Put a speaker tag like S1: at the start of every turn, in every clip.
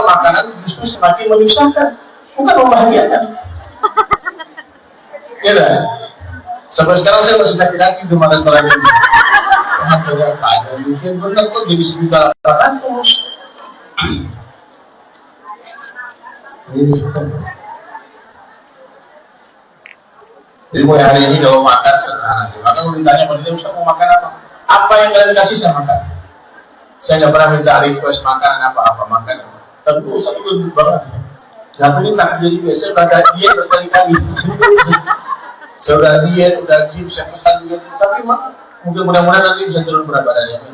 S1: makanan justru semakin menyusahkan, bukan membahagiakan. Ya kan? Sampai sekarang saya masih sakit hati sama restoran ini. Kenapa aja? Mungkin benar kok jadi sejuta 800. Jadi mulai hari ini kalau makan sederhana. Maka kalau ditanya pada dia, Ustaz mau makan apa? Apa yang kalian kasih saya makan. Saya nggak pernah minta request makanan apa-apa makan. Tapi Ustaz itu lebih banget. Jangan ini takdir juga. Saya udah diet berkali-kali. Saya udah diet, udah gym, saya pesan diet. Tapi mungkin mudah-mudahan nanti bisa turun berat badannya.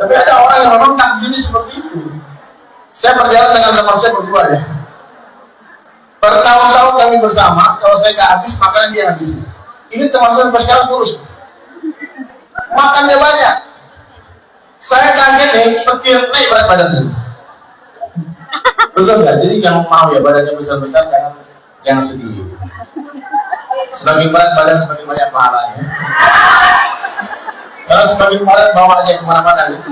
S1: Tapi ada orang yang memang takdir seperti itu. Saya berjalan dengan teman saya berdua ya. Bertahun-tahun kami bersama, kalau saya nggak habis, makanan dia habis. Ini teman saya sampai sekarang kurus. Makannya banyak. Saya kaget nih, petir naik berat badannya. Betul nggak? Jadi jangan mau ya badannya besar-besar, jangan sedih. Semakin berat badan, semakin banyak pahalanya. Kalau semakin berat, bawa aja kemana-mana. Gitu.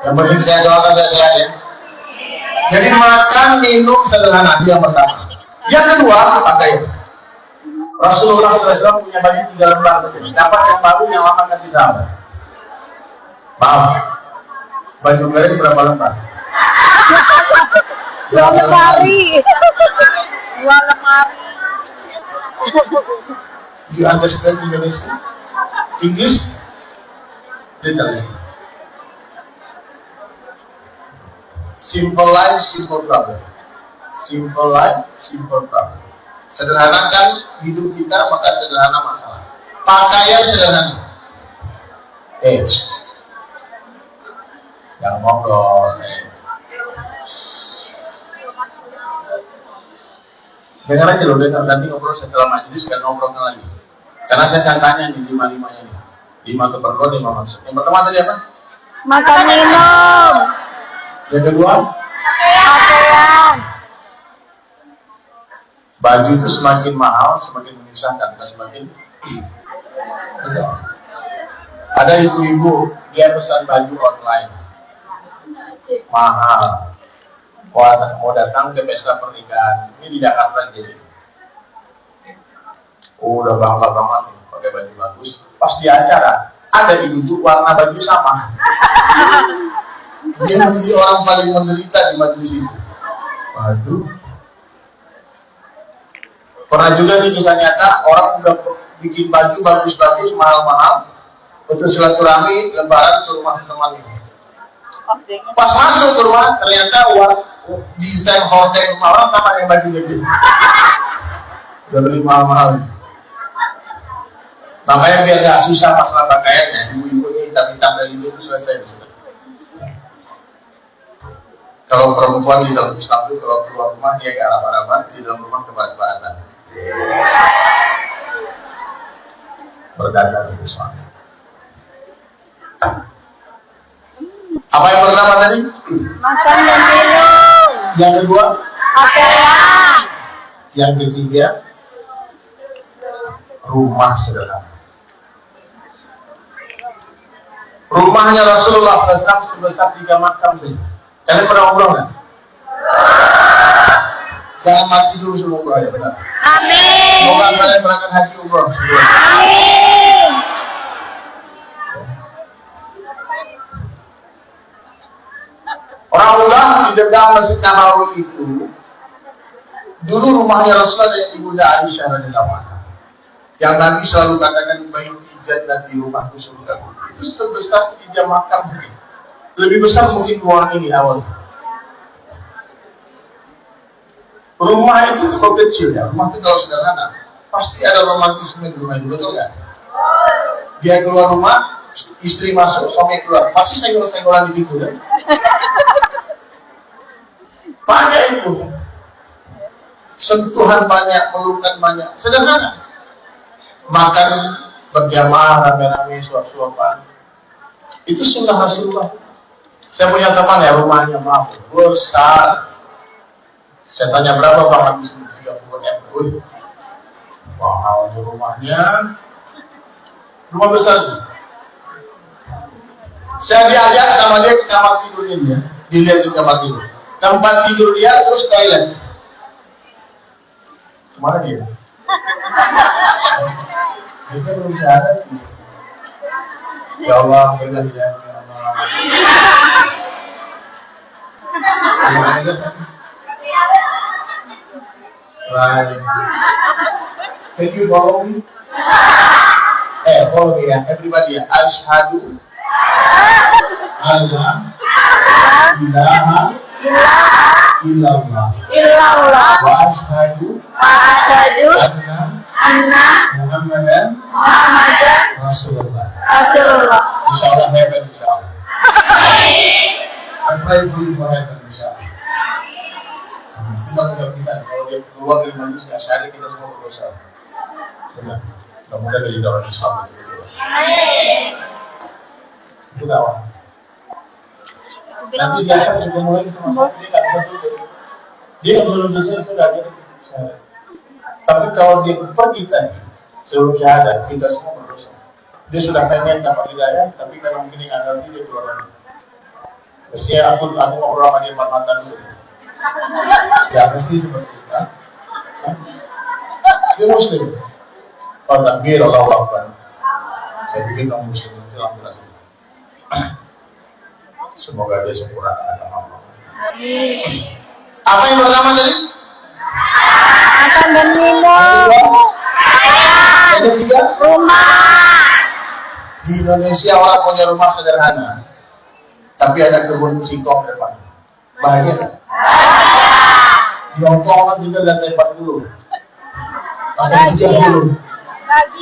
S1: Yang penting saya doakan saya ya. Jadi makan, minum sederhana itu yang pertama. Yang kedua, pakaian. Rasulullah SAW punya baju 3 lembar. Dapat yang baru, yang lama kasih sahabat. Maaf, baju kalian berapa lembar?
S2: 2 lemari. 2 lemari.
S1: You understand English? English? Literally. Simple life, simple problem. Simple life, simple problem. Sederhanakan hidup kita, maka sederhana masalah. Pakaian sederhana. Yang ngobrol. Jangan aja loh, nanti ngobrol setelah majelis, biar ngobrolkan lagi. Karena saya akan tanya nih 5-5-nya nih. 5 keperluan, 5 maksud. Yang pertama tadi apa?
S2: Makan minum.
S1: Yang kedua?
S2: Pakaian.
S1: Baju itu semakin mahal, semakin menyusahkan, semakin betul. Ada ibu-ibu dia pesan baju online mahal, mau datang ke pesta pernikahan ini di Jakarta jadi, udah bangga banget pakai baju bagus. Pas di acara ada ibu warna baju sama, dia menjadi orang paling menderita di majelis itu. Waduh. Pernah juga nih kita nyata orang udah bikin baju bagus-bagus mahal-mahal untuk silaturahmi lebaran ke rumah temannya. Pas masuk ke rumah ternyata desain hotel rumah orang sama dengan baju gitu. Udah beli mahal-mahal. Makanya biar gak susah masalah pakaiannya, ibu-ibu ini hitam-hitam dari itu selesai. Kalau perempuan di dalam Islam itu kalau keluar rumah dia ke arah-arahan, di dalam rumah ke barat-baratan. Berdagang itu suami. Apa yang pertama tadi?
S2: Makan dan minum.
S1: Yang kedua?
S2: Pakaian.
S1: Yang ketiga? Rumah sederhana. Rumahnya Rasulullah SAW sebesar 3 makam saja. Kalian pernah umroh nggak? Jangan mati dulu sebelum umroh ya benar.
S2: Amin.
S1: Semoga kalian berangkat haji umroh sebelum.
S2: Amin.
S1: Orang-orang di dekat Masjid Nabawi itu dulu rumahnya Rasulullah dan ibunda Aisyah radhiyallahu anha. Yang Nabi selalu katakan baik jannah di rumahku surga. Itu sebesar 3 makam. Lebih besar mungkin ruang ini awal. Rumah itu kalau kecil ya, rumah itu kalau sederhana, pasti ada romantisme di rumah itu, betul kan? Dia keluar rumah, istri masuk, suami keluar, pasti senggol-senggolan di pintu kan? Banyak itu, sentuhan banyak, pelukan banyak, sederhana. Makan berjamaah, rame-rame, suap-suapan, itu sunnah Rasulullah. Saya punya teman ya, rumahnya maaf, besar. Saya tanya berapa Bang? 30 M. Wah, rumahnya rumah besar. Saya diajak sama dia ke kamar tidurnya dia. Dilihat di kamar tidur. Tempat tidur dia terus toilet. Kemana dia? Dia belum sadar. Ya Allah, berilah dia. Ya Allah. Right. Can you follow me? Follow me ya, everybody ya. Asyhadu alla ilaha illallah wa asyhadu anna Muhammadan Rasulullah. Insyaallah heaven, insyaallah. I pray for you for heaven, insyaallah. Kita mengertikan kalau dia keluar dari majelis asyhadu kita semua berdosa. Benar. Kemudian dari dakwah Islam itu. Itu dakwah. Nanti dia akan ketemu lagi sama saya. Dia belum selesai sudah jadi. Tapi kalau dia pergi tadi sebelum syahadat, kita semua berdosa. Dia sudah pengen dapat hidayah, tapi karena mungkin nggak ngerti dia keluar lagi. Meski aku ngobrol sama dia mata dulu. Ya mesti seperti itu. Dia muslim. Kalau takbir Allahu Akbar. Saya pikir kamu muslim itu alhamdulillah. Semoga dia sempurnakan agama Allah. Apa yang pertama tadi?
S2: Makan dan minum.
S1: Yang ketiga?
S2: Rumah.
S1: Di Indonesia orang punya rumah sederhana, tapi ada kebun singkong depan. Bahagia kan? Di Hongkong kan juga ada tempat dulu. Ada 30.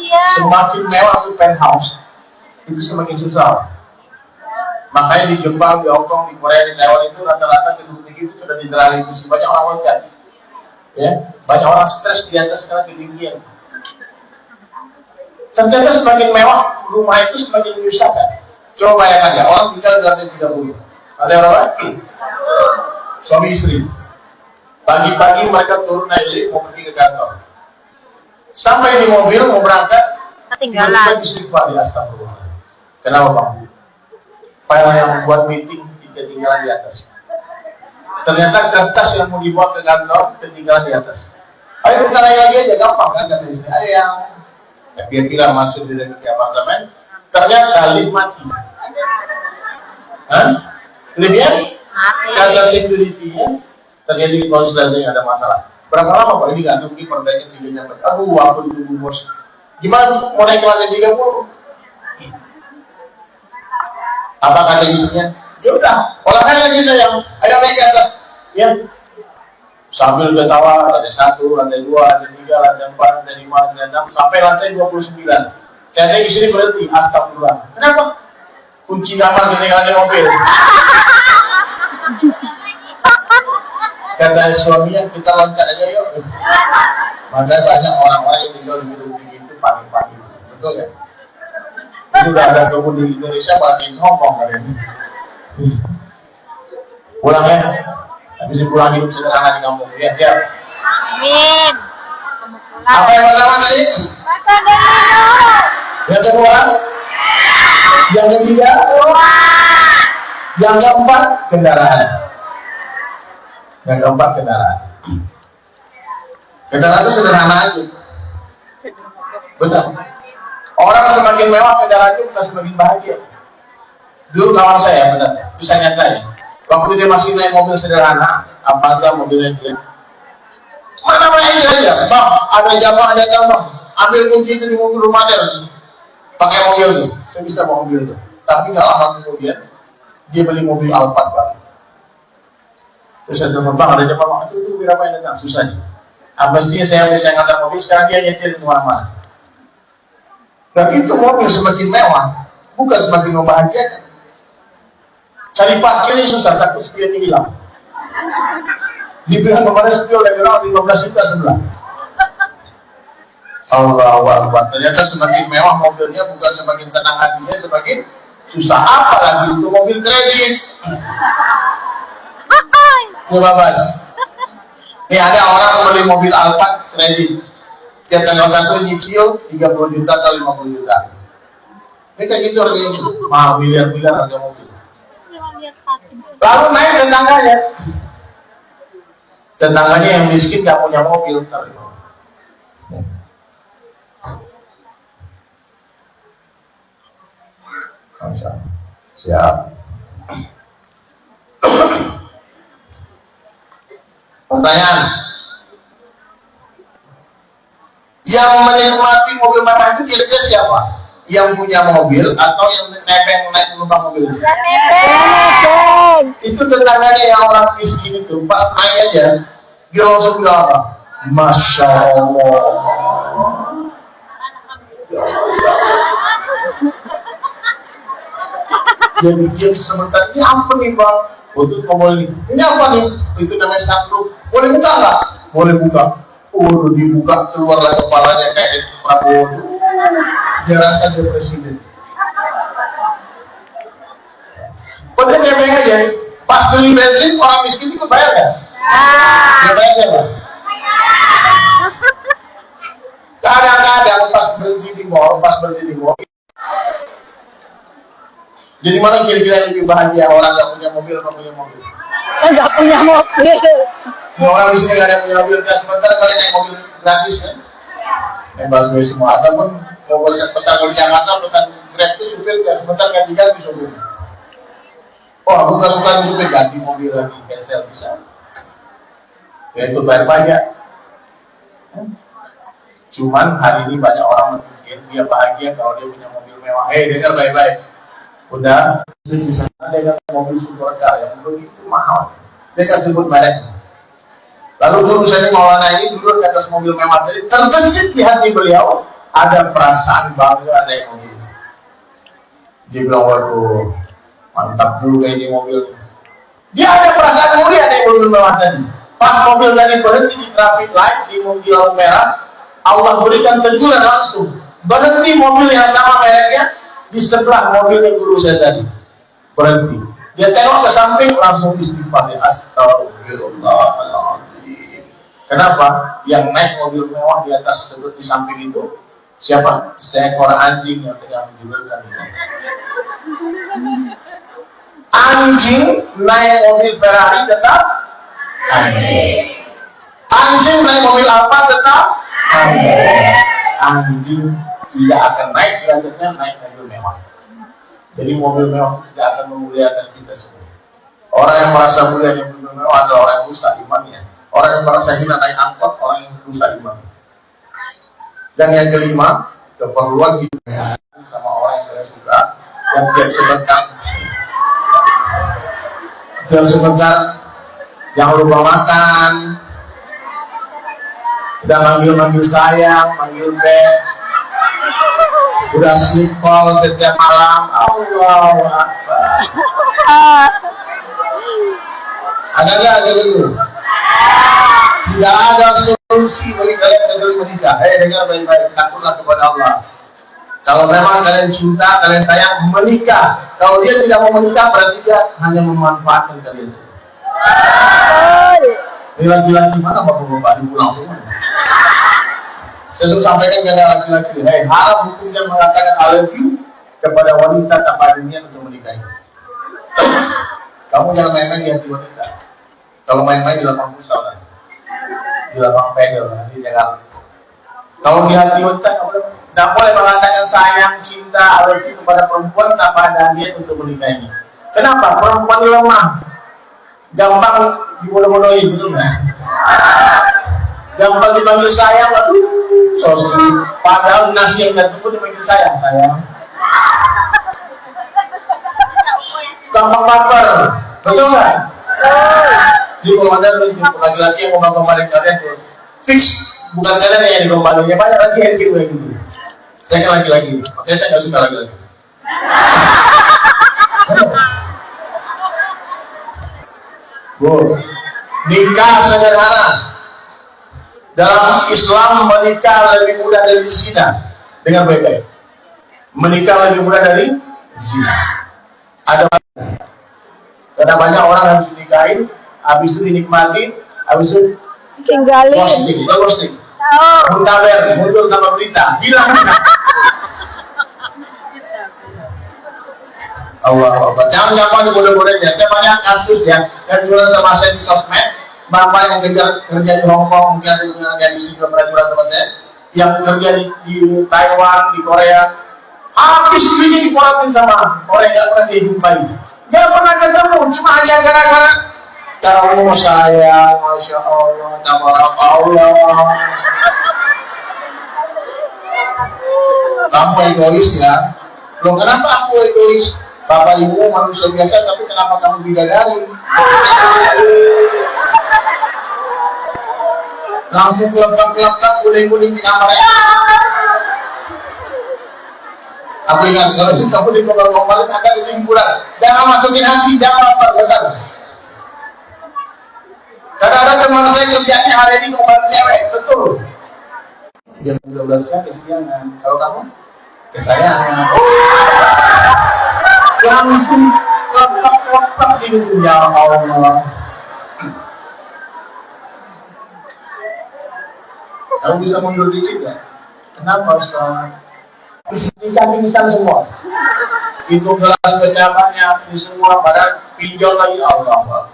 S1: Semakin mewah itu penthouse, itu semakin susah. Makanya di Jepang, di Hongkong, di Korea, di Taiwan itu rata-rata gedung tinggi itu sudah diterali besi. Banyak orang loncat, ya, banyak orang stres di atas karena ketinggian. Ternyata semakin mewah rumah itu semakin menyusahkan. Coba bayangkan ya, orang tinggal di lantai 30. Ada berapa? Suami istri. Pagi-pagi mereka turun naik lift mau pergi ke kantor. Sampai di mobil mau berangkat,
S2: Ketinggalan.
S1: Istighfar, ya astagfirullah. Kenapa Bang? File yang buat meeting ketinggalan di atas. Ternyata kertas yang mau dibawa ke kantor ketinggalan di atas. Ayo bentar lagi aja, gampang kan kata istri. Ada yang dia bilang masuk di apartemen, ternyata lift mati. Liftnya? Kata security-nya terjadi konsleting ada masalah. Berapa lama Pak ini nggak mungkin perbaikan 3 jam? Aduh, aku ditunggu bos. Gimana mau naik ke lantai 30? Apa kata istrinya? Ya udah, olahraga kita yang ayo naik ke atas, ya. Sambil ketawa, lantai 1, lantai 2, lantai 3, lantai 4, lantai 5, lantai 6, sampai lantai 29. Saya istri berhenti, astagfirullah. Kenapa? Kunci kamar ketinggalan di mobil. Kata suaminya, kita loncat aja yuk. Maka banyak orang-orang yang tinggal di gedung tinggi itu panik-panik. Betul ya? Itu udah ada kebun di Indonesia, paling Hongkong kali ini. Pulang ya. Habis pulang hidup sederhana di kampung. Ya, ya.
S2: Amin.
S1: Apa yang pertama tadi?
S2: Makan dan minum.
S1: Yang kedua? Yang ketiga?
S2: Rumah.
S1: Yang keempat? Kendaraan. Yang keempat kendaraan. Kendaraan itu sederhana aja. Benar. Orang semakin mewah kendaraannya bukan semakin bahagia. Dulu kawan saya benar, bisa nyata ya. Waktu dia masih naik mobil sederhana, apa aja mobilnya dia. Mana banyak aja, bang, ada jamaah ada jamaah. Ambil kunci itu di mobil rumah dia, pakai mobil itu. Saya bisa bawa mobil itu. Tapi nggak lama kemudian dia beli mobil Alphard bang. Terus saya telepon bang, ada jamaah itu berapa yang datang susah nih. Abisnya saya bisa ngantar mobil, sekarang dia nyetir di mana-mana. Dan itu mobil semakin mewah, bukan semakin membahagiakan. Cari parkirnya susah, takut spion hilang. Dibilang kepada spion udah bilang 15 juta sebelah. Allahu Akbar. Ternyata semakin mewah mobilnya, bukan semakin tenang hatinya, semakin susah. Apalagi itu mobil kredit. Coba Bas. Ini ada orang beli mobil Alphard kredit. Tiap tanggal 1 nyicil 30 juta atau 50 juta. Ini kayak gitu harganya gitu. Mahal miliar-miliar harga mobil. Lalu naik tetangganya. Tetangganya yang miskin gak punya mobil. Siap. Pertanyaan. Yang menikmati mobil mewah itu kira-kira siapa? Yang punya mobil atau yang nebeng naik penumpang mobil? Itu tetangganya yang orang miskin itu. Pak naik aja, dia langsung bilang apa? Masya Allah. Jadi dia sebentar ini apa nih Pak? Untuk mobil ini. Ini apa nih? Itu namanya sunroof. Boleh buka nggak? Boleh buka. Oh, dibuka keluarlah kepalanya kayak Prabowo. Dia rasa dia presiden. Padahal nebeng aja. Pas beli bensin orang miskin itu bayar nggak? Ya bayar nggak Pak? Kadang-kadang pas berhenti di mall, jadi mana kira-kira yang lebih bahagia, orang nggak punya mobil atau punya mobil?
S2: Nggak punya mobil.
S1: Orang di sini nggak ada yang punya mobil, sebentar kalian naik mobil gratis kan? Naik busway semua, ataupun mau pesan dari Jakarta, pesan Grab itu supir sebentar ganti supir. Oh, aku nggak suka supir, ganti mobil lagi, cancel bisa. Ya itu bayar pajak. Cuman hari ini banyak orang berpikir dia bahagia kalau dia punya mobil mewah. Dengar baik-baik. Udah di sana dia mobil supercar yang begitu mahal. Dia kasih sebut merek. Lalu guru saya Maulana ini duduk di atas mobil mewah. Jadi terbesit di hati beliau ada perasaan bangga naik mobil. Dia bilang waduh mantap juga ini mobil. Dia ada perasaan mulia naik mobil mewah tadi. Pas mobil tadi berhenti di traffic light di mobil lampu merah, Allah berikan teguran langsung. Berhenti mobil yang sama mereknya di sebelah mobilnya guru saya tadi. Berhenti. Dia tengok ke samping langsung istighfar. Astagfirullahaladzim. Kenapa? Yang naik mobil mewah di atas di samping itu siapa? Seekor anjing yang tengah menjulurkan itu. Anjing naik mobil Ferrari tetap anjing. Anjing naik mobil apa tetap anjing. Anjing tidak akan naik derajatnya naik mobil mewah. Jadi mobil mewah itu tidak akan memuliakan kita semua. Orang yang merasa mulia di mobil mewah adalah orang yang rusak imannya. Orang yang merasa hina naik angkot, orang yang rusak iman. Dan yang kelima, keperluan hidup sama orang yang kalian suka, yang dia sebentar, jangan lupa makan, udah manggil sayang, manggil beb, udah sleep call setiap malam. Allahu Akbar. Ada nggak ada dulu? Tidak ada solusi bagi kalian yang menikah. Dengar baik-baik, takutlah kepada Allah. Kalau memang kalian cinta, kalian sayang, menikah. Kalau dia tidak mau menikah, berarti dia hanya memanfaatkan kalian. Ini laki-laki mana bapak-bapak ibu langsung? Saya sudah sampaikan kepada laki-laki, haram hukumnya mengatakan I love you kepada wanita tanpa ada niat untuk menikahi. Kamu jangan main-main di hati wanita. Kalau main-main di lapang pusat, di lapang pedal, nanti jangan. Kalau di hati wanita, tidak boleh mengatakan sayang, cinta, I love you kepada perempuan tanpa ada niat untuk menikahi. Kenapa? Perempuan lemah, gampang dibodoh-bodohin, betul nggak? Gampang dipanggil sayang, aduh, padahal nasi yang jatuh pun dipanggil sayang. Gampang baper, betul nggak? Jadi kalau ada laki-laki yang mau kemarin kalian tuh fix, bukan kalian yang dikomparinya, banyak lagi yang gitu. Saya kan laki-laki, makanya saya nggak suka laki-laki. Nikah sederhana. Dalam Islam menikah lebih mudah dari zina. Dengar baik-baik. Menikah lebih mudah dari zina. Ada karena banyak orang harus dinikahin, habis itu dinikmati, habis itu
S2: tinggalin.
S1: Ghosting. Muncul sama berita, hilang. Allah Allah. Jangan gampang dibodoh-bodohin ya. Saya banyak kasus ya yang jualan sama saya di sosmed. Bapak yang kerja di Hong Kong, mungkin ada yang di sini pernah jualan sama saya. Yang kerja di Taiwan, di Korea, habis duitnya diporatin sama orang yang gak pernah dia jumpai. Gak pernah ketemu, cuma aja gara-gara kamu sayang, masya Allah, tabarakallah. Kamu egois ya. Loh kenapa aku egois? Bapak ibu manusia biasa, tapi kenapa kamu bidadari? Langsung kelap-kelap guling-guling di kamar. Aku ingat, kalau kamu di komar-komarin akan isi hiburan. Jangan masukin hati, jangan lapar, betul. Kadang-kadang teman saya kerjanya hari ini komar cewek, betul. Jam 12 kan kesiangan. Kalau kamu? Kesayangan. Langsung lepak-lepak gitu, ya Allah. Kamu bisa mundur dikit ya? Kenapa Ustaz? Bisa semua. Itu gelas kecapannya, itu semua pada pinjol lagi Allah.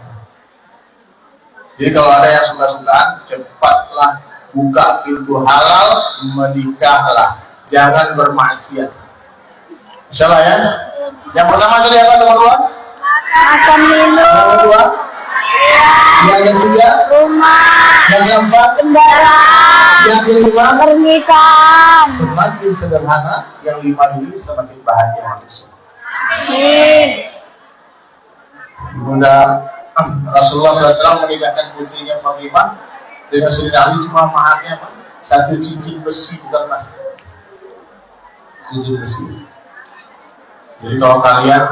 S1: Jadi kalau ada yang suka-sukaan, cepatlah buka pintu halal, menikahlah. Jangan bermaksiat. Insyaallah ya. Yang pertama tadi apa nomor 2?
S2: Makan minum.
S1: Yang kedua? Yang ketiga?
S2: Rumah.
S1: Yang keempat?
S2: Kendaraan.
S1: Yang kelima?
S2: Pernikahan.
S1: Semakin sederhana, yang 5 ini semakin bahagia manusia.
S2: Amin.
S1: Bunda Rasulullah SAW menikahkan putrinya Fatimah dengan Sayyidina Ali, cuma maharnya apa? 1 cincin besi, bukan emas. Cincin besi. Jadi kalau kalian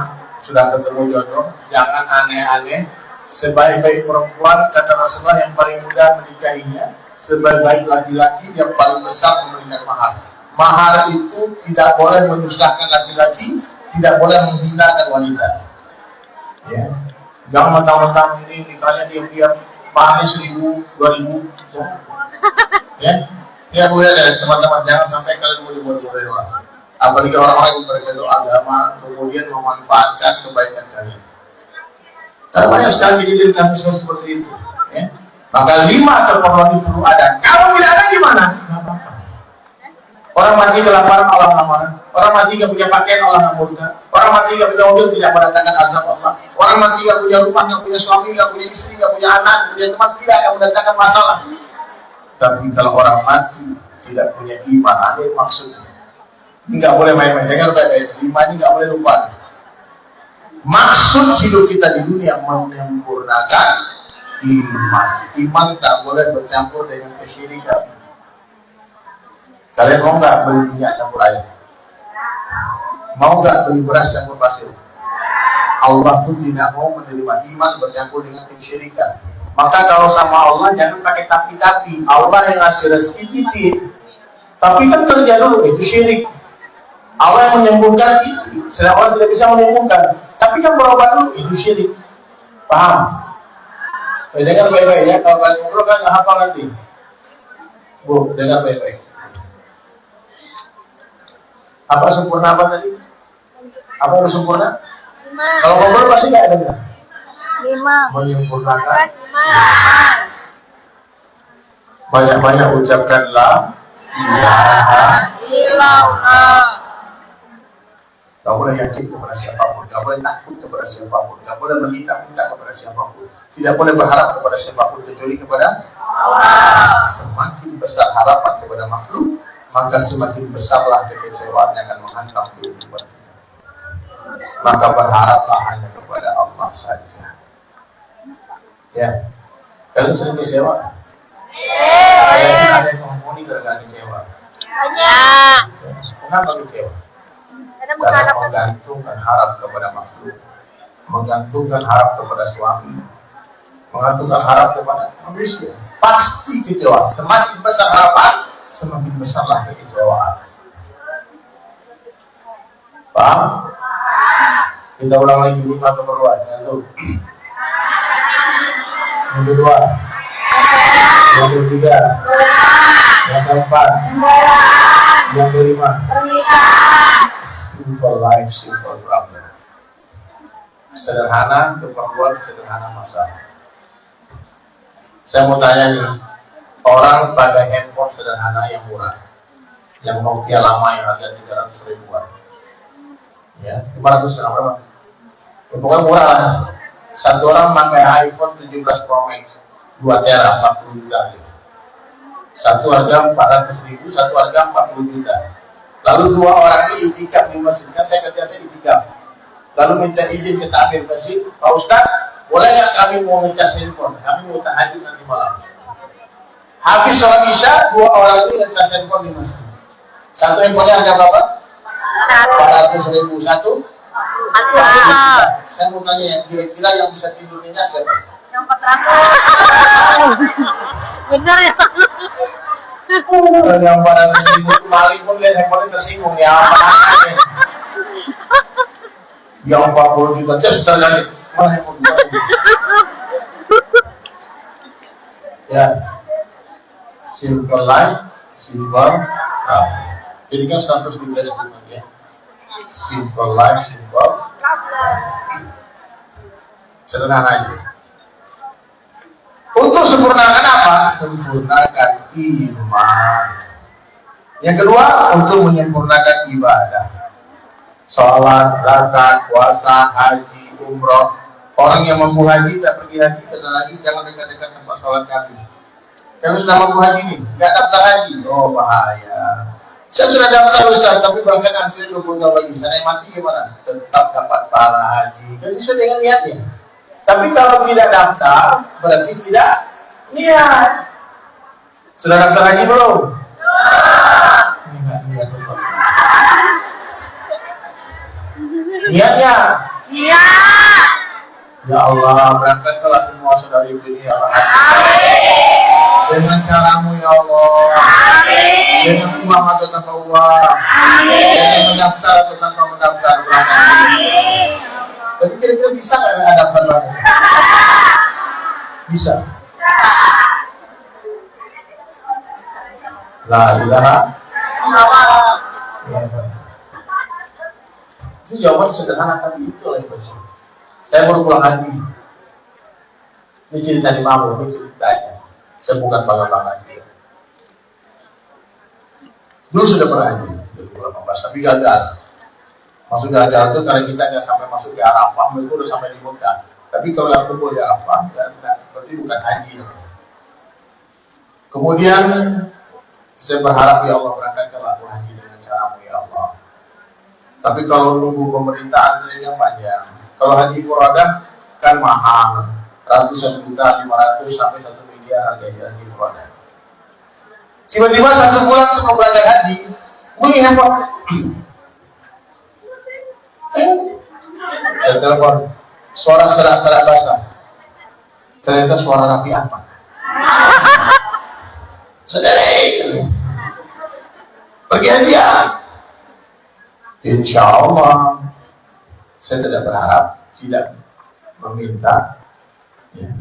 S1: sudah ketemu jodoh, jangan aneh-aneh. Sebaik-baik perempuan, kata Rasulullah, yang paling mudah menikahinya. Sebaik-baik laki-laki, yang paling besar memberikan mahar. Mahar itu tidak boleh menyusahkan laki-laki, tidak boleh menghinakan wanita. Ya. Jangan mentang-mentang ini nikahnya diam-diam, maharnya 1.000, 2.000. Ya. Ya boleh deh teman-teman, jangan sampai kalian bodoh-bodohin orang. Apalagi orang-orang yang berkedok agama, kemudian memanfaatkan kebaikan kalian. Karena banyak sekali kejadian kami semua seperti itu. Ya. Maka 5 terpenuhi perlu ada. Kalau tidak ada gimana? Tidak apa-apa. Orang mati kelaparan, Allah nggak marah. Orang mati nggak punya pakaian, Allah nggak murka. Orang mati nggak punya mobil, tidak mendatangkan azab Allah. Orang mati nggak punya rumah, nggak punya suami, nggak punya istri, nggak punya anak, punya teman, tidak yang mendatangkan masalah. Tapi kalau orang mati tidak punya iman, ada yang maksudnya. Ini nggak boleh main-main. Dengar baik-baik. Iman ini nggak boleh lupa. Maksud hidup kita di dunia menyempurnakan iman. Iman tak boleh bercampur dengan kesyirikan. Kalian mau nggak beli minyak campur air? Mau nggak beli beras campur pasir? Allah pun tidak mau menerima iman bercampur dengan kesyirikan. Maka kalau sama Allah jangan pakai tapi-tapi. Allah yang ngasih rezeki titip. Tapi kan kerja dulu, itu syirik. Allah yang menyembuhkan itu, sedang Allah tidak bisa menyembuhkan. Tapi kan berobat dulu, itu syirik. Paham? Dengar baik-baik ya, kalau kalian ngobrol kan nggak hafal nanti. Bu, dengar baik-baik. Apa sempurna apa tadi? Apa yang sempurna?
S2: 5.
S1: Kalau ngobrol pasti nggak ada.
S2: 5.
S1: Menyempurnakan. Banyak-banyak ucapkan la ilaha
S2: illallah.
S1: Gak boleh yakin kepada siapapun, gak boleh takut kepada siapapun, gak boleh meminta-minta kepada siapapun, tidak boleh berharap kepada siapapun kecuali kepada Allah. Semakin besar harapan kepada makhluk, maka semakin besarlah kekecewaan yang akan menghantam kehidupan. Maka berharaplah hanya kepada Allah saja. Ya, kalian sering kecewa? Kalian ada yang ngomong ini gara-gara kecewa?
S2: Banyak.
S1: Kenapa kecewa? Karena menggantungkan harap kepada makhluk, menggantungkan harap kepada suami, menggantungkan harap kepada manusia. Pasti kecewa. Semakin besar harapan, semakin besarlah kekecewaan. Paham? Kita ulang lagi 5 keperluan. Yang kedua, yang ketiga, yang keempat, yang kelima. Simple life, simple problem. sederhana, keperluan sederhana masalah. Saya mau tanya nih, orang pakai handphone sederhana yang murah, yang Nokia lama yang harga 300 ribuan, ya 500 gram berapa? Ya, pokoknya murah lah. Satu orang pakai iPhone 17 Pro Max 2 tera 40 juta gitu. Satu harga 400 ribu, satu harga 40 juta. Lalu dua orang ini itikaf di masjid, kan saya kerja saya itikaf. Lalu minta izin ke takmir masjid, Pak Ustaz, boleh nggak kami mau ngecas handphone? Kami mau tahajud nanti malam. Habis sholat isya, dua orang ini ngecas handphone di masjid. Satu handphonenya harga berapa? 400 ribu satu. Saya mau tanya yang kira-kira yang bisa tidurnya siapa?
S2: Yang 400. Benar ya?
S1: Yang 400 ribu maling pun lihat handphonenya tersinggung ya apa? Yang 40 juta sudah jadi mana handphone? Ya, simple life, simple. Jadi kan 100 ribu ya. Simple life, simple. Sederhana aja. Untuk sempurnakan apa? Sempurnakan iman. Yang kedua, untuk menyempurnakan ibadah. Sholat, zakat, puasa, haji, umroh. Orang yang mampu haji tak pergi haji, kata lagi jangan dekat-dekat tempat sholat kami. Yang sudah mampu haji ini, nggak daftar haji. Oh bahaya. Saya sudah daftar Ustaz, tapi berangkat antri 20 tahun lagi. Saya mati gimana? Tetap dapat pahala haji. Jadi sudah dengan niatnya. Tapi kalau tidak daftar, berarti tidak niat. Sudah daftar haji belum? Enggak niat. Niatnya?
S2: Iya.
S1: Ya Allah, berangkatlah semua saudara ibu ini ya Allah. Dengan caramu ya Allah.
S2: Amin.
S1: Dengan uang atau tanpa uang. Dengan mendaftar atau tanpa mendaftar berangkat.
S2: Amin.
S1: Tapi kira-kira bisa nggak ada daftar berangkat? Bisa. La ilaha illallah. Itu jawaban sederhana tapi itu lah yang benar. Saya baru pulang haji. Ini cerita di Malu, ini ceritanya. Saya bukan bangga-bangga dia. Dulu sudah pernah haji, 2018, tapi gagal. Maksud gagal itu karena kita nggak sampai masuk ke Arafah, itu udah sampai di Mekah. Tapi kalau yang kumpul di Arafah, berarti bukan haji. Kemudian saya berharap ya Allah berangkatkanlah aku haji dengan caramu ya Allah. Tapi kalau nunggu pemerintah antrinya panjang. Kalau haji Quradah kan mahal, ratusan juta, 500 sampai 1 miliar harganya haji Quradah. Tiba-tiba 1 bulan sebelum berangkat haji, bunyi handphone. Saya telepon, suara serak-serak basah. Ternyata suara Raffi Ahmad. Saudara, pergi aja. Insya Allah, saya tidak berharap, tidak meminta. Ya.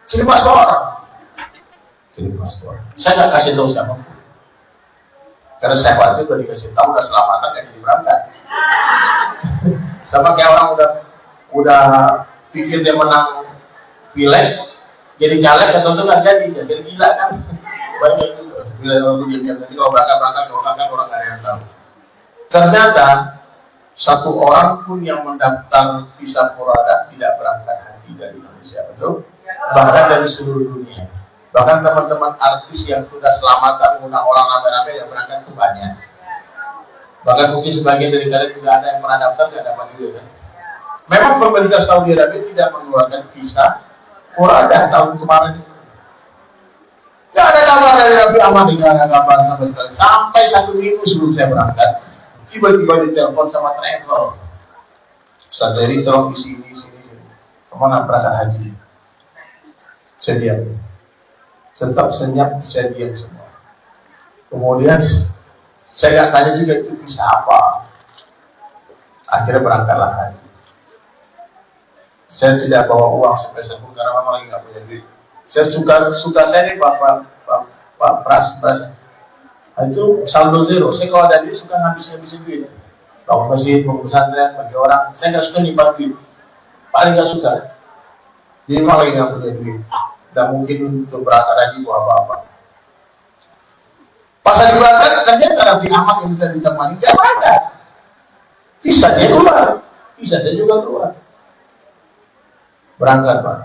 S1: Kirim paspor. Saya nggak kasih tahu siapa. Karena saya khawatir kalau dikasih tahu udah selamatan kan jadi berangkat. Sama kayak orang udah pikir dia menang pileg, jadi caleg atau tuh nggak jadi gila kan. Banyak itu. Gila orang itu jadi kalau berangkat kan orang nggak ada yang tahu. Ternyata satu orang pun yang mendaftar visa Quradah tidak berangkat haji dari Indonesia, betul? Bahkan dari seluruh dunia. Bahkan teman-teman artis yang sudah selamatan mengundang orang ramai-ramai yang berangkat itu banyak. Bahkan mungkin sebagian dari kalian juga ada yang pernah daftar tidak dapat juga kan? Memang pemerintah Saudi Arabia tidak mengeluarkan visa Quradah tahun kemarin itu. Tidak ada kabar dari Raffi Ahmad, tidak ada kabar sampai sekali. Sampai 1 minggu sebelum saya berangkat, tiba-tiba ditelepon sama travel. Ustaz Heri tolong di sini. Kemana berangkat haji? Saya diam. Tetap senyap, saya diam semua. Kemudian saya nggak tanya juga itu bisa apa. Akhirnya berangkatlah haji. Saya tidak bawa uang sepeser pun karena memang lagi nggak punya duit. Saya suka saya nih Pak Pras. Itu saldo zero. Saya kalau ada duit suka ngabisin duit. Kalau masjid, mau pesantren, bagi orang, saya nggak suka nyimpan duit. paling nggak suka. Jadi malah nggak punya duit, nggak mungkin untuk berangkat haji buat apa-apa. Pas lagi berangkat, ternyata Raffi Ahmad yang bisa ditemani, dia berangkat. Visa dia keluar, visa saya juga keluar. Berangkat Pak.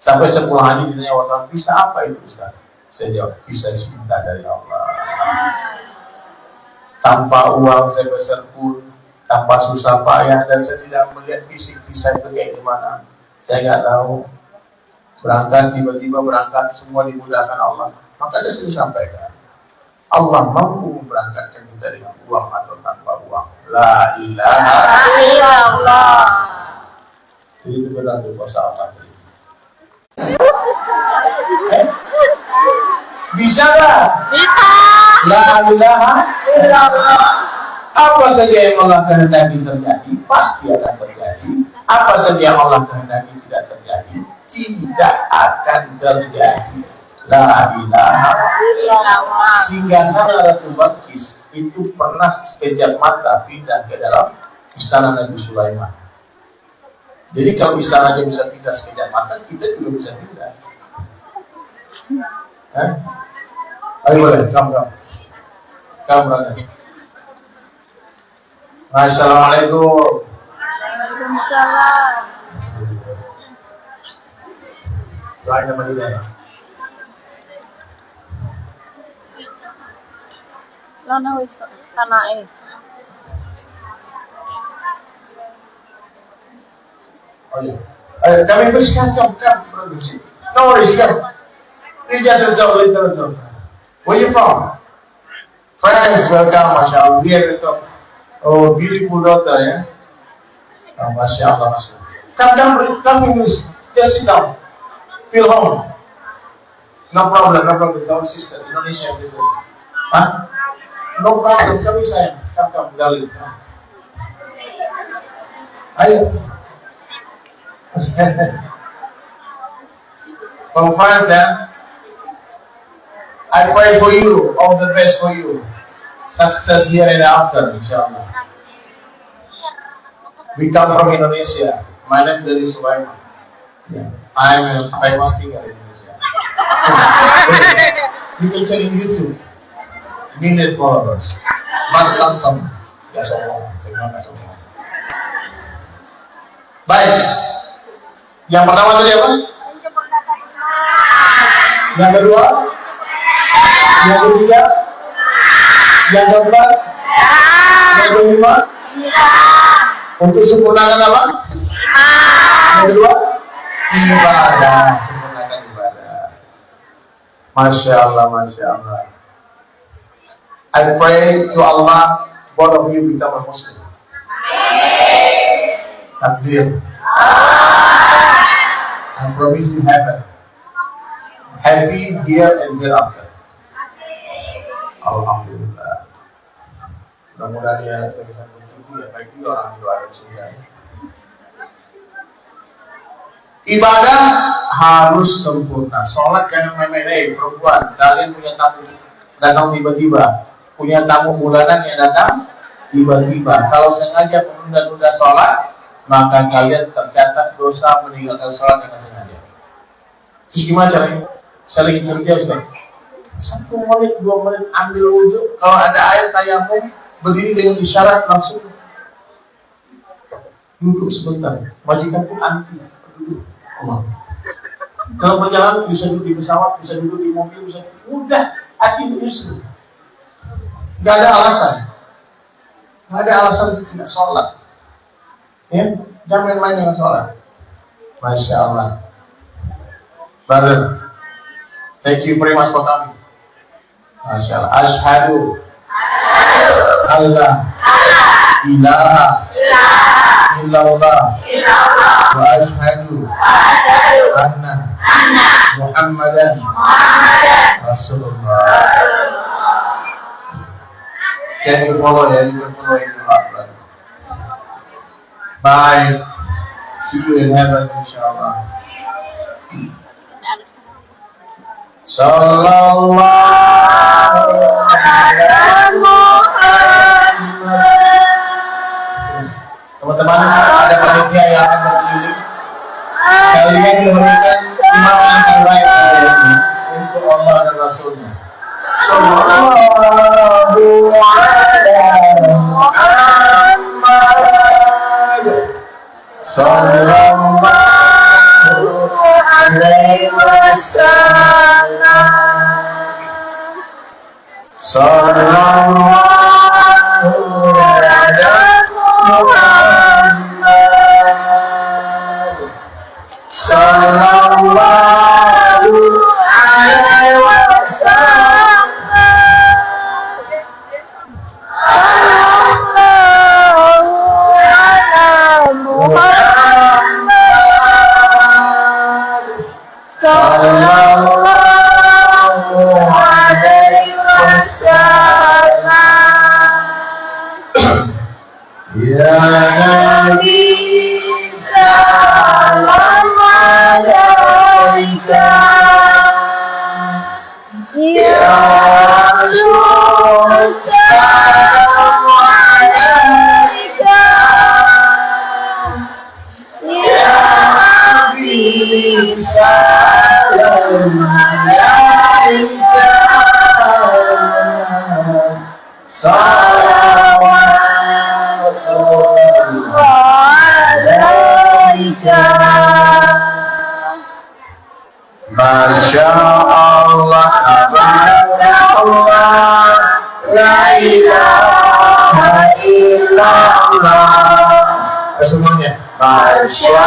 S1: Sampai sepulang haji ditanya wartawan, visa apa itu Ustaz? Saya jawab, visa cinta dari Allah. Tanpa uang saya besar pun, tanpa susah payah, dan saya tidak melihat fisik visa itu kayak gimana. Saya nggak tahu. Berangkat, tiba-tiba berangkat, semua dimudahkan Allah. Maka saya sering sampaikan, Allah mampu memberangkatkan kita dengan uang atau tanpa uang. La ilaha
S2: illallah.
S1: Itu benar tuh kosa apa? Bisa nggak?
S2: Bisa.
S1: La ilaha
S2: Illallah.
S1: Apa saja yang Allah kehendaki terjadi, pasti akan terjadi. Apa saja yang Allah kehendaki tidak terjadi, tidak akan terjadi. La ilaha
S2: Illallah.
S1: Sehingga sana Ratu Balqis itu pernah sekejap mata pindah ke dalam istana Nabi Sulaiman. Jadi kalau istana aja bisa pindah sekejap mata, kita juga bisa pindah. Ayo boleh, kamu berangkat. Assalamualaikum.
S2: Waalaikumsalam.
S1: Doanya Madinah ya.
S2: Lana wis kanake.
S1: Oh iya. Kami bersihkan produksi. No worries, come. Please just talk. Where you from? France, welcome, mashallah. We are the top. Oh, beautiful daughter, ya. Oh, mashallah. Come English. Just sit down. Feel home. No problem. It's our sister, Indonesian business. Huh? No problem. Kami sayang. Come, darling. Ayo. From France, I pray for you, all the best for you. Success here and after, inshallah. We come from Indonesia. My name is Sulaiman. I'm a famous singer in Indonesia. You can check in YouTube. Million followers. But not some. Ya sombong. Baik. Yang pertama tadi apa? Yang kedua? Yang ketiga? Yang keempat? Yang kelima? Untuk sempurnakan apa? Yang kedua? Ibadah. Sempurnakan ibadah. Masya Allah, Masya Allah. I pray to Allah, both of you become a Muslim. Takdir. I promise you heaven. Happy here and hereafter. Alhamdulillah. Mudah-mudahan dia jadi sambung suku ya, baik juga orang doa dan surga. Ibadah harus sempurna. Sholat jangan main-main. Perempuan, kalian punya tamu datang tiba-tiba, punya tamu bulanan yang datang tiba-tiba. Kalau sengaja menunda-nunda sholat, maka kalian tercatat dosa meninggalkan sholat dengan sengaja. Terus gimana caranya? Saya lagi kerja Ustaz. 1 menit, 2 menit ambil wudhu. Kalau ada air tayamum, berdiri dengan isyarat langsung duduk sebentar. Majikan pun anti duduk. Kalau perjalanan bisa duduk di pesawat, bisa duduk di mobil, bisa mudah. Hati Yusuf. Gak ada alasan. Gak ada alasan untuk tidak sholat. Ya, jangan main-main dengan sholat. Masya Allah. Brother, thank you very much for coming. Masya Allah. Ashhadu Allah ilaha illallah wa ashhadu anna Muhammadan Rasulullah. Can you follow? You can follow in your heart, brother. Bye. See you in heaven, inshallah. Sallallahu alaihi Muhammad. Teman-teman, ada panitia yang akan berkeliling. kalian memberikan iman yang terbaik ini untuk Allah dan Rasulnya. Sallallahu alaihi Muhammad. Sallallahu alaihi wasallam. Sallallahu alaihi Muhammad. Sallallahu alaihi wasallam. Sallallahu alaihi wasallam. Ya Nabi salam alaika, ya Rasul salam alaika, ya Habib salam alaika, Masya Allah, tabarakallah, la ilaha illallah. Semuanya. Masya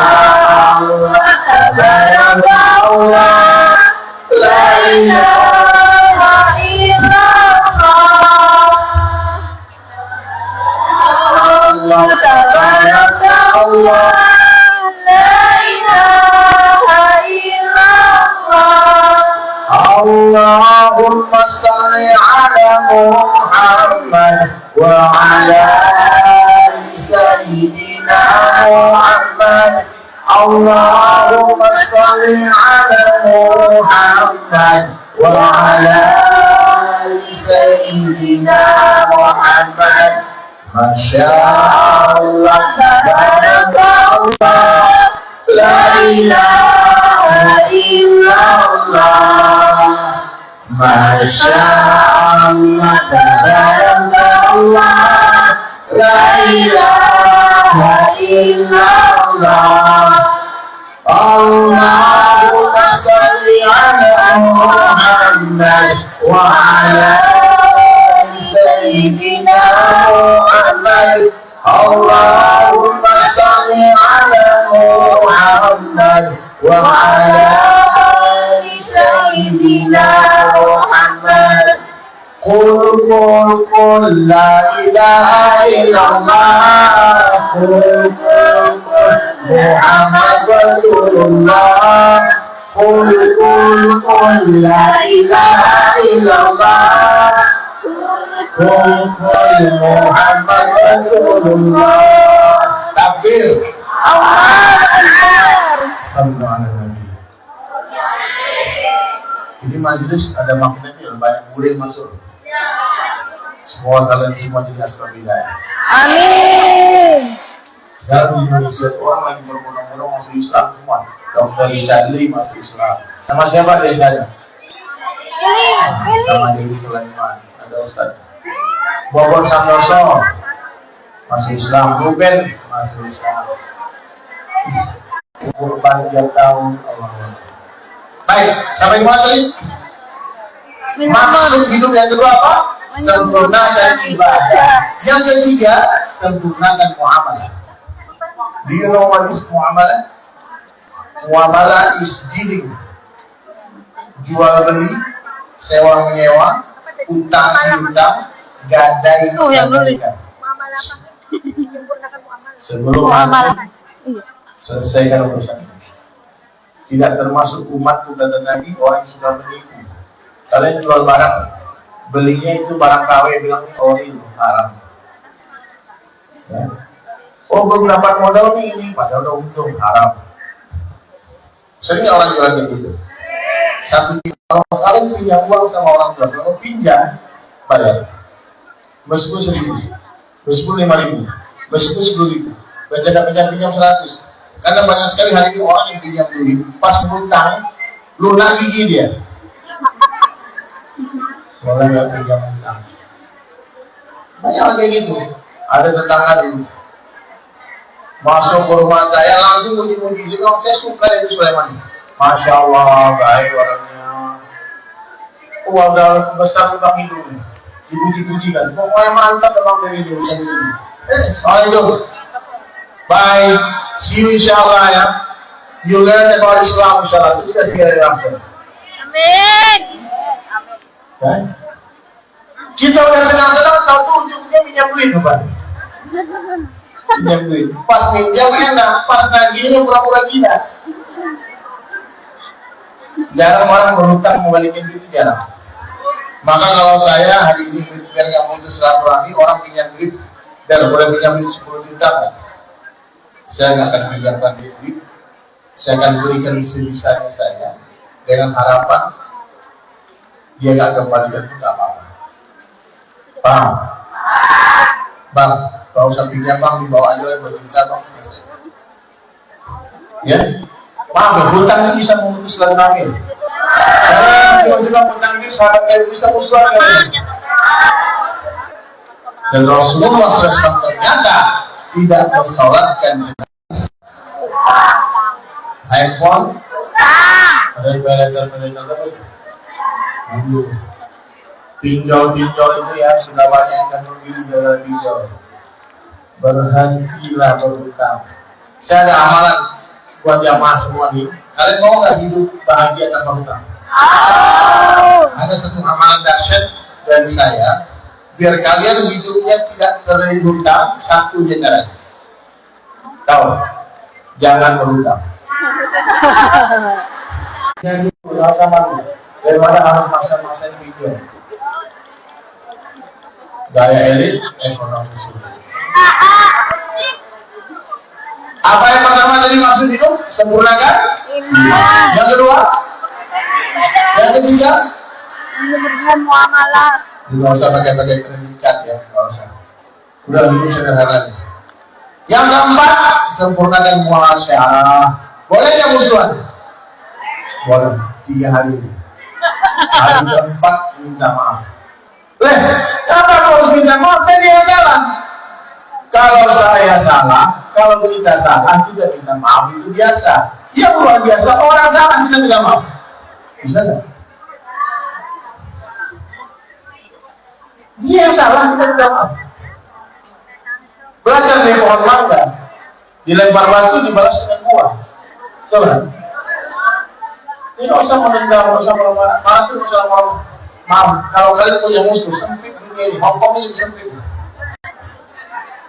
S1: Allah, tabarakallah, la ilaha illallah. Allah tabarakallah, la ilaha illallah. Allahumma salli ala Muhammad wa ala ali sayyidina Muhammad. Allahumma salli ala Muhammad wa ala ali sayyidina Muhammad. Masya Allah, tabarakallah, la ilaha illallah. Masya Allah, tabarakallah, la ilaha illallah. Allahumma salli ala Muhammad wa ala Sayyidina Muhammad. Allahumma salli ala Muhammad wa ala ali Sayyidina Muhammad. Qul la ilaha illallah. Qul Muhammad Rasulullah. Qul la ilaha illallah. Qul Muhammad Rasulullah. Takbir. Allahu Akbar. Sallallahu alaihi Nabi. Ini majelis ada magnetnya, banyak murid masuk. Semua kalian semua jadi asbab hidayah. Amin. Sekarang di Indonesia orang lagi berbondong-bondong masuk Islam semua. Dr. Rizali masuk Islam. Sama siapa dia saya? Sama Dewi Sulaiman. Ada Ustaz Bobor Santoso masuk Islam. Ruben masuk Islam. Umur panjang tahun. Allah. Baik, sampai dimana tadi? Maksud hidup yang kedua apa? Sempurnakan ibadah. Yang ketiga, sempurnakan muamalah. Do you know what is muamalah? Muamalah is dealing. Jual beli, sewa menyewa, utang piutang, gadai gadaikan. Sebelum mati, selesaikan urusan ini. Tidak termasuk umatku kata Nabi orang yang sudah menipu. Kalian jual barang, belinya itu barang KW, bilang ori haram. Ya. Oh belum dapat modal nih ini, padahal udah untung haram. Sering orang jual kayak gitu. Satu kalau kalian punya uang sama orang tua, kalau pinjam bayar. Meskipun 1.000, meskipun 5.000, meskipun 10.000, pinjam 100. Karena banyak sekali hari ini orang yang pinjam duit, pas ngutang, lunak gigi dia. Boleh nggak pinjam utang? Banyak orang kayak gitu. Ada tetangga dulu masuk ke rumah saya langsung puji-puji, saya suka dari Sulaiman. Masya Allah, baik orangnya. Uang besar utang hidung, dipuji-puji kan. Pokoknya mantap memang dari dia bisa begini. Soalnya itu, bye, see you insyaAllah ya. You learn about Islam insyaAllah. Sukses di hari akhir.
S2: Amin.
S1: Kan? Kita udah senang-senang, tahu tuh ujungnya minyak duit, Bapak. Minyak duit. Pas minjam enak, pas nagihnya pura-pura gila. Jarang orang berhutang membalikin duit, jarang. Maka kalau saya hari ini biar nggak putus silaturahmi, orang pinjam duit dan boleh pinjam duit 10 juta, kan? Saya nggak akan pinjamkan duit. Saya akan berikan sebisanya saya dengan harapan dia nggak kembalikan duit apa-apa. Paham? Bang, kalau usah pinjam bang, dibawa aja 2 juta bang. Ya? Paham, hutang ini bisa memutus silaturahmi. Kalau juga hutang ini sahabat kalian bisa musnah kalian. Dan Rasulullah SAW ternyata tidak mensolatkan iPhone, ada peleter-peleter apa? Pinjol-pinjol itu ya sudah banyak yang kandung diri jalan pinjol. Berhentilah berhutang. Saya ada amalan buat jamaah semua nih. Kalian mau nggak hidup bahagia tanpa hutang? Ada satu amalan dahsyat dari saya, biar kalian hidupnya tidak terlilit hutang. Satu aja caranya. Tahu? Jangan berhutang. Jangan berhutang daripada harus maksa-maksa pinjol. Gaya elit ekonomi sulit. Apa yang pertama tadi maksud itu? Sempurnakan iman. Yang kedua? Yang ketiga?
S2: Menyempurnakan muamalah.
S1: Tidak usah pakai predikat ya, tidak usah. Udah hidup sederhana. Yang keempat, sempurnakan muasyarah. Boleh nggak musuhan? Boleh. 3 hari. Hari keempat minta maaf. Kenapa harus minta maaf? Kan dia salah. Kalau saya salah, kalau kita salah, kita minta maaf itu biasa. Yang luar biasa, orang salah kita minta maaf. Bisa nggak? Dia salah, kita minta maaf. Belajar dari pohon mangga, dilempar batu, dibalas dengan buah. Betul kan? Tidak usah menendam, tidak usah marah. Marah itu tidak usah marah. Maaf, kalau kalian punya musuh, sempit dunia ini, Hongkong ini sempit.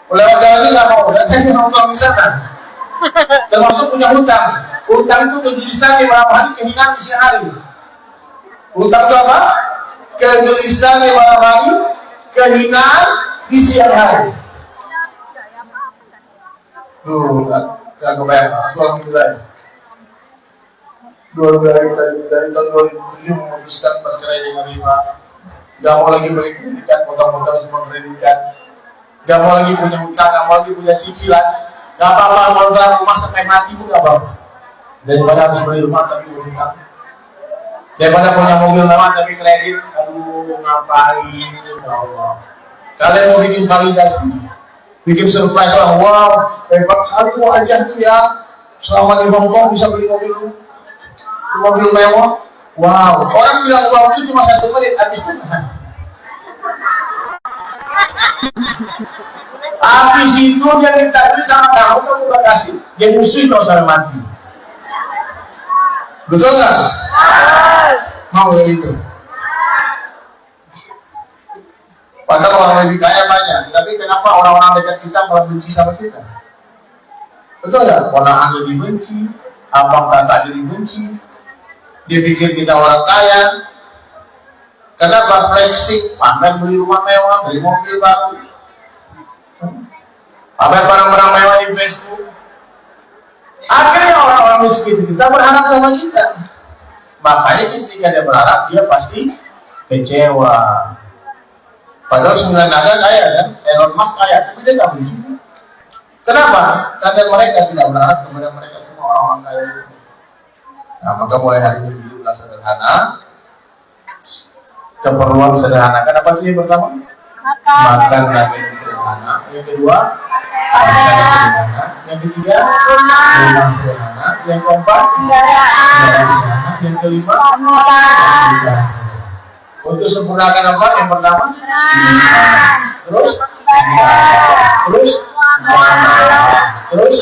S1: Lewat jalan ini nggak mau, dan kasih nongkrong di sana. Termasuk punya hutang. Hutang itu kejulistan di malam hari, kehinaan di siang hari. Hutang itu apa? Kejulistan di malam hari, kehinaan di siang hari. Tuh, nggak kebayang. Alhamdulillah. 2000 dari tahun 2007 memutuskan bercerai dengan riba. Gak mau lagi beli pendidikan, motor-motor semua pendidikan. Gak mau lagi punya hutang, gak mau lagi punya cicilan. Gak apa-apa, ngontrak rumah sampai mati pun gak apa-apa. Daripada harus beli rumah tapi berhutang. Daripada punya mobil mewah tapi kredit. Aduh, ngapain ya Allah. Kalian mau bikin validasi, bikin surprise orang, wow, hebat aku aja nih ya. Selama di Hongkong bisa beli mobil mewah. Wow, orang bilang wow itu cuma 1 menit, habis itu habis itu dia minta duit sama kamu gak kasih, dia musuh kalau sudah mati. Betul nggak? Mau ya itu. Padahal orang lebih kaya banyak, tapi kenapa orang-orang dekat kita malah benci sama kita? Betul nggak? Ponakan jadi benci, abang kakak jadi benci. Dia pikir kita orang kaya. Kenapa? Flexing, pamer beli rumah mewah, beli mobil baru, pamer barang-barang mewah di Facebook. Akhirnya orang-orang miskin kita berharap sama kita. Makanya ketika dia berharap, dia pasti kecewa. Padahal 9 naga kaya kan, Elon Musk kaya, tapi dia nggak begitu. Kenapa? Karena mereka tidak berharap kepada mereka semua orang-orang kaya itu. Nah, maka mulai hari ini hiduplah sederhana, keperluan sederhana. Kenapa sih yang pertama? Makan dan minum sederhana. Yang kedua, makan sederhana. Yang ketiga, rumah sederhana. Yang keempat, sederhana. Yang kelima, sederhana. Untuk sempurnakan apa? Yang pertama, terus, terus,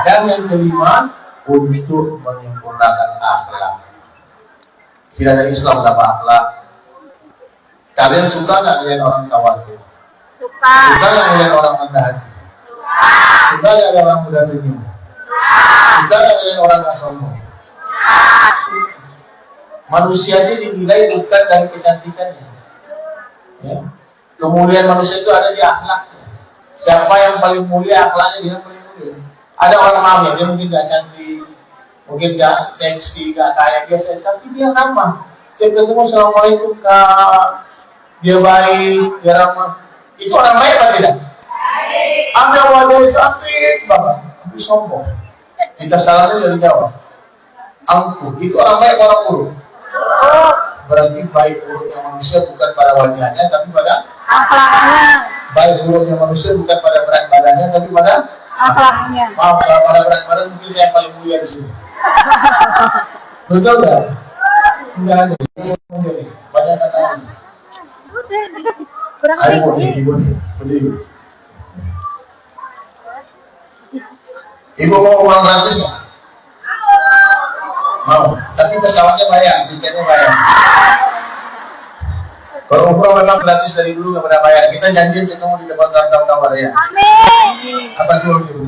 S1: dan yang kelima, untuk menyempurnakan akhlak. Tidak ada Islam tanpa akhlak. Kalian suka nggak melihat orang khawatir?
S2: Suka.
S1: Suka nggak melihat orang rendah hati? Suka nggak melihat orang mudah senyum? Suka nggak melihat orang nggak sombong? Manusia itu dinilai bukan dari kecantikannya. Ya. Kemuliaan manusia itu ada di akhlaknya. Siapa yang paling mulia, akhlaknya dia yang paling mulia. Ada orang mami, dia mungkin gak cantik, mungkin gak seksi, gak kaya, biasa, tapi dia ramah. Saya ketemu assalamualaikum kak, dia baik, dia ramah. Itu orang baik atau tidak? Ada wajah cantik, bapak, tapi sombong. Kita salahnya dari Jawa. Angkuh, itu orang baik, orang buruk. Berarti baik buruknya manusia bukan pada wajahnya, tapi pada
S2: Akhlaknya.
S1: baik buruknya manusia bukan pada berat badannya, tapi pada
S2: Akhlaknya.
S1: maaf, kalau pada berat badan mungkin saya yang paling mulia di sini. Betul nggak? Enggak ada. Banyak kata. Ayo bu, ibu nih, berdiri. Ibu mau uang gratis nggak? Mau, tapi pesawatnya bayar, tiketnya bayar. Kalau umroh memang gratis dari dulu nggak pernah bayar. Kita janjian ketemu di depan kamar ya.
S2: Amin.
S1: Apa dulu ibu?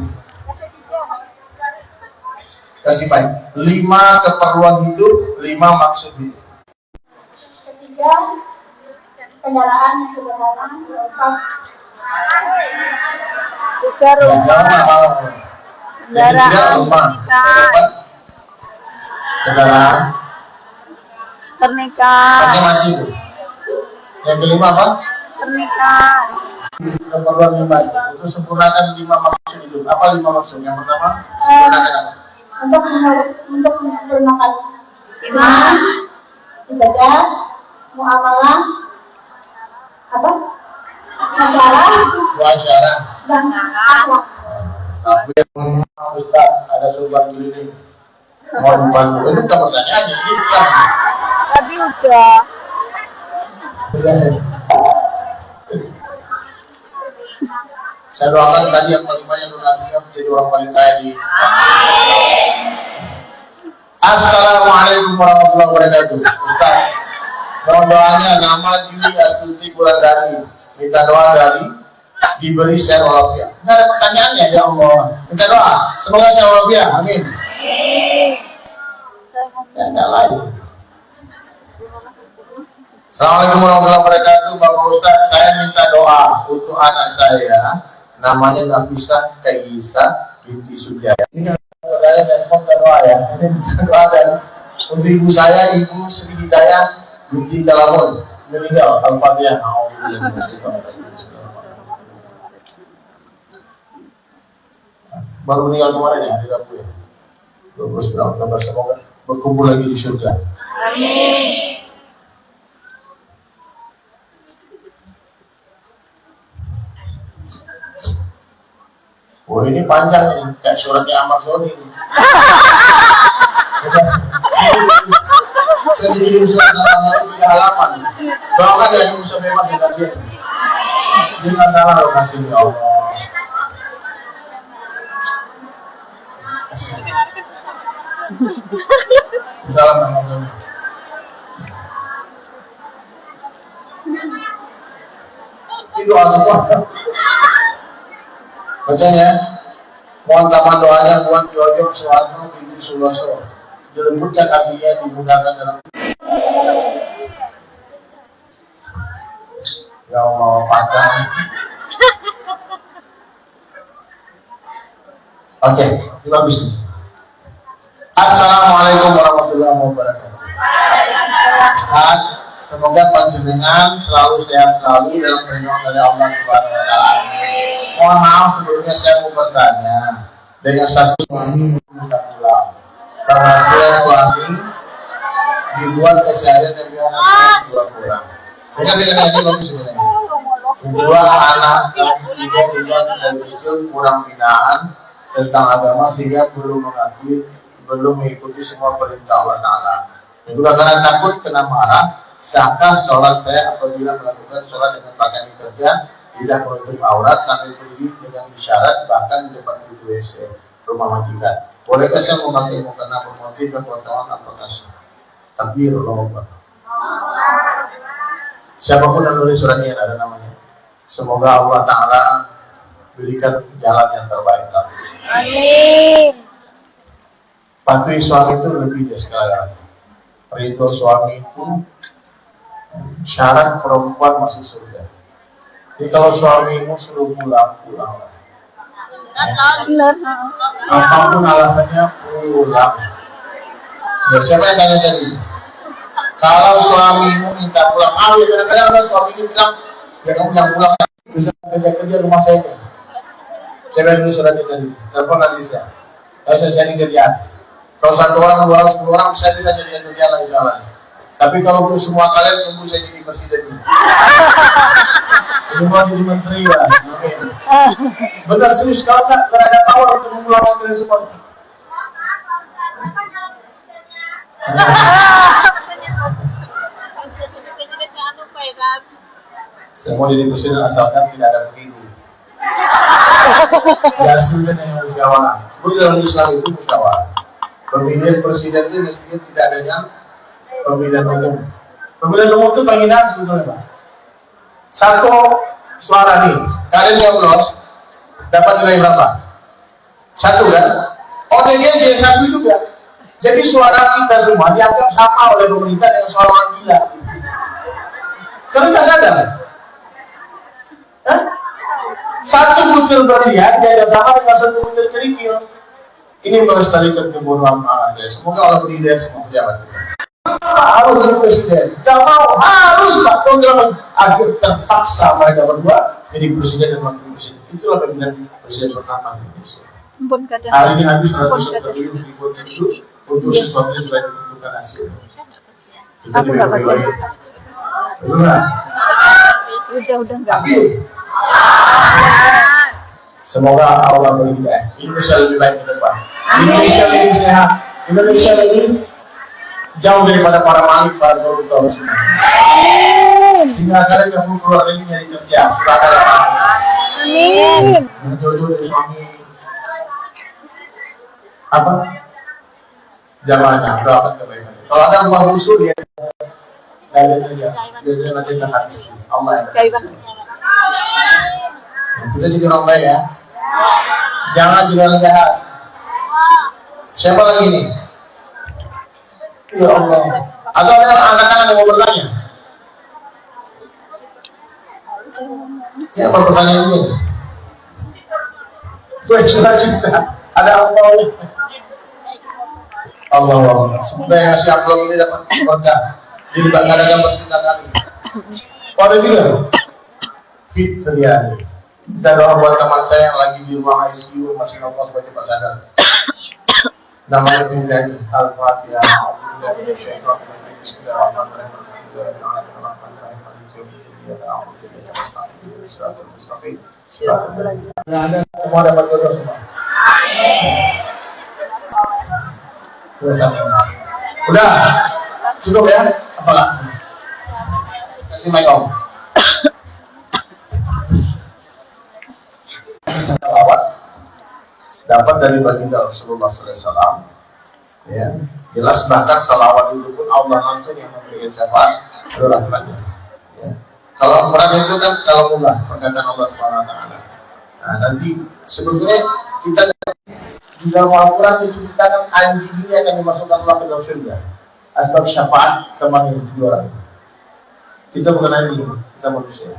S1: Kasih baik. 5 keperluan hidup, 5 maksud hidup.
S3: Ketiga, kendaraan yang sederhana. Keempat,
S2: Juga
S1: Ya,
S2: rumah.
S1: jangan mau. Yang ketiga rumah. Keempat, kendaraan.
S2: Pernikahan.
S1: Pakai mati itu. Yang kelima apa?
S2: Pernikahan.
S1: Keperluan 5. Untuk sempurnakan 5 maksud hidup. Apa 5 maksud? Yang pertama, sempurnakan apa?
S3: untuk menyempurnakan iman, ibadah, muamalah, apa? Masalah
S1: Wawancara.
S3: dan akhlak.
S1: Tapi Ustaz, ada suruhan klinik. Mau dibantu. Itu bukan pertanyaannya. Ini bukan.
S2: Tadi udah.
S1: Saya doakan tadi yang paling banyak donasinya menjadi orang paling kaya di. Assalamualaikum warahmatullahi wabarakatuh. Ustaz, mohon doanya nama Juli Astuti Wulandari. Minta doa dari diberi share walafiat. Tidak ada pertanyaannya ya Allah. Minta doa. Semoga share walafiat. Amin. Ya, enggak lain. Assalamualaikum warahmatullahi wabarakatuh. Bapak Ustaz, saya minta doa untuk anak saya. Namanya Nafisa Kaisa binti Sujaya. Ini kalau saya telepon ke doa ya. Ini bisa doa dan untuk ibu saya, Ibu Sri Hidayah binti Kalamun. Meninggal. Al-Fatihah. Baru meninggal kemarin ya, di Rabu ya. 29 Oktober. Semoga berkumpul lagi di surga.
S2: Amin.
S1: Oh ini panjang nih, kayak suratnya Ahmad Soni. Saya dikirim surat Ahmad 3 halaman. Doakan ya bisa bebas dengan dia. Dia nggak salah loh kasih ya Allah. Salam Ahmad Soni. Itu doa semua. Bacanya, mohon tambahan doanya buat Jojo Soeharto binti Suloso. Dilembutkan hatinya, dimudahkan dalam. Ya Allah, panjang. Oke, itu bagus nih. Assalamualaikum warahmatullahi wabarakatuh. Dan semoga panjenengan selalu sehat selalu dalam perlindungan dari Allah Subhanahu wa taala. mohon maaf sebelumnya saya mau bertanya dengan satu suami minta pulang karena saya suami dibuat keseharian dan dia pulang. Dengan aja bagus sebenarnya. Kedua anak yang tidak dan kecil kurang binaan tentang agama sehingga belum mengikuti semua perintah Allah Taala. Kedua karena takut kena marah, sehingga sholat saya apabila melakukan sholat dengan pakaian kerja tidak menutup aurat sambil berdiri dengan isyarat bahkan di depan pintu WC rumah kita. Bolehkah saya memakai mukena bermotif dan potongan apakah takbir Allah? Siapapun yang nulis surat ini ada namanya. Semoga Allah Ta'ala berikan jalan yang terbaik.
S2: Amin.
S1: Patuhi suami itu lebih dari sekarang. Ridho suami itu syarat perempuan masuk surga. Jadi kalau suamimu suruh pulang.
S2: Benar.
S1: Apapun alasannya pulang. Ya, siapa yang tanya tadi? Kalau suamimu minta pulang, kadang-kadang suamimu bilang, ya kamu yang pulang, bisa kerja rumah saya. Saya dulu suratnya tadi, telepon lagi saya. Kalau saya jadi kerjaan. Kalau 1 orang, 2 orang, 10 orang, saya bisa jadi kerjaan lagi jalan. Tapi kalau untuk semua kalian, tunggu saya jadi presiden. Semua jadi menteri lah. Benar serius, kalau nggak ada power untuk mengeluarkan kalian semua. Semua jadi presiden asalkan tidak ada pemilu. Ya sebetulnya yang musyawarah. Dalam Islam itu musyawarah. Pemilihan presiden itu mestinya tidak ada yang pemilihan umum. Pemilihan umum itu penghinaan sebetulnya, Pak. Satu suara nih, kalian yang lolos dapat nilai berapa? 1 kan? OTG J1 juga. Jadi suara kita semua dianggap sama oleh pemerintah dengan suara orang gila. Karena nggak sadar. Satu butir berlian jaga sama dengan 1 butir kerikil. Ini melestarikan kebodohan Anda. Semoga Allah beri hidayah semua pejabat. Harus jadi presiden. Jangan mau harus Pak program agar terpaksa mereka berdua jadi presiden dan wakil presiden. Itulah pemilihan presiden pertama di Indonesia. Hari ini habis 100 triliun dibuat itu untuk sesuatu yang sudah ditentukan hasil. Kita juga beri lagi.
S2: Udah enggak.
S1: Semoga Allah beri hidayah. Indonesia lebih baik ke depan. Indonesia lebih sehat. Indonesia lebih jauh daripada para malik, para koruptor semua. Sehingga kalian yang mau keluar dari nyari kerja, sudah ada yang
S2: Amin.
S1: menjodoh dari suami apa? Zamannya, doakan kebaikan. Kalau ada buah busuk dia nggak ada kerja, dia nanti terhabis. Allah yang kita jadi orang baik ya. Jangan jadi orang jahat. Siapa lagi nih? Ya Allah. Atau ada angkat tangan yang mau bertanya? Ya, apa pertanyaan ini? Gue cita-cita. Ada apa? Allah. Semoga yang ngasih amplop ini dapat berkah. Jadi nggak ada dapat 3 kali. Oh, ada juga? Fit sedia. Kita doa buat teman saya yang lagi di ruang ICU masih nongkrong sebagai pasangan. Namanya Fidani Al-Fatihah. Ada semua dapat jodoh semua. Udah cukup ya? Apalah? Kasih mic om. Dapat dari baginda Rasulullah SAW. Ya, jelas bahkan salawat itu pun Allah langsung yang memberikan syafaat berlaku. Ya. Kalau Quran itu kan kalau mullah perkataan Allah Subhanahu Wa Taala. Nah, nanti sebetulnya kita di dalam Al-Quran itu kita kan anjing ini akan dimasukkan Allah ke dalam surga. Asbab syafaat teman yang 7 orang. Kita bukan anjing, kita manusia.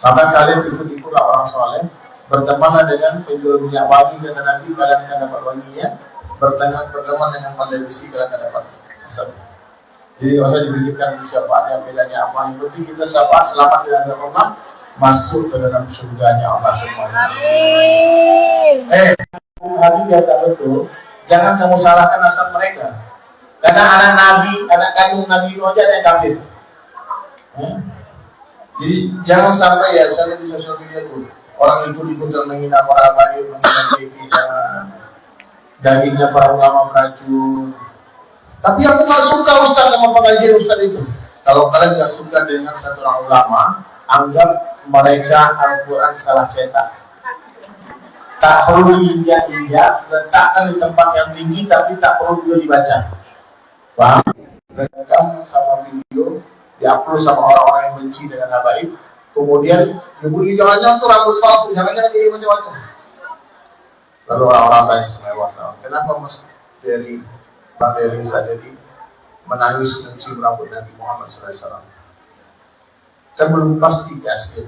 S1: Maka kalian tipu-tipulah orang soleh. Bertemanlah dengan penjual minyak wangi dengan Nabi, kalian akan dapat wanginya. Berteman dengan pandai besi, kalian akan dapat asal. Jadi Allah diberikan syafaat yang bedanya apa? Yang penting kita syafaat selamat di hadapan Allah, masuk ke dalam surganya Allah semuanya.
S2: Amin.
S1: Hari biasa betul, jangan kamu salahkan asal mereka. Karena anak Nabi, anak kandung Nabi itu aja ada yang kafir. Jadi jangan sampai ya, saya di sosial media tuh orang ikut-ikutan menghina para baik, menghina TV, dagingnya para ulama beracun. Tapi aku nggak suka Ustaz sama pengajian Ustaz itu. Kalau kalian nggak suka dengan satu orang ulama, anggap mereka Al-Quran salah cetak. Tak perlu diinjak-injak, letakkan di tempat yang tinggi, tapi tak perlu juga dibaca. Paham? Rekam sama video, diupload sama orang-orang yang benci dengan habaib. Kemudian, ibu jangan-jangan itu rambut palsu, jangan-jangan jadi macam-macam. Lalu orang-orang tanya sama wartawan, kenapa Mas Dery, Bang Dery Saderi menangis mencium rambut Nabi Muhammad SAW? Kan belum pasti asli.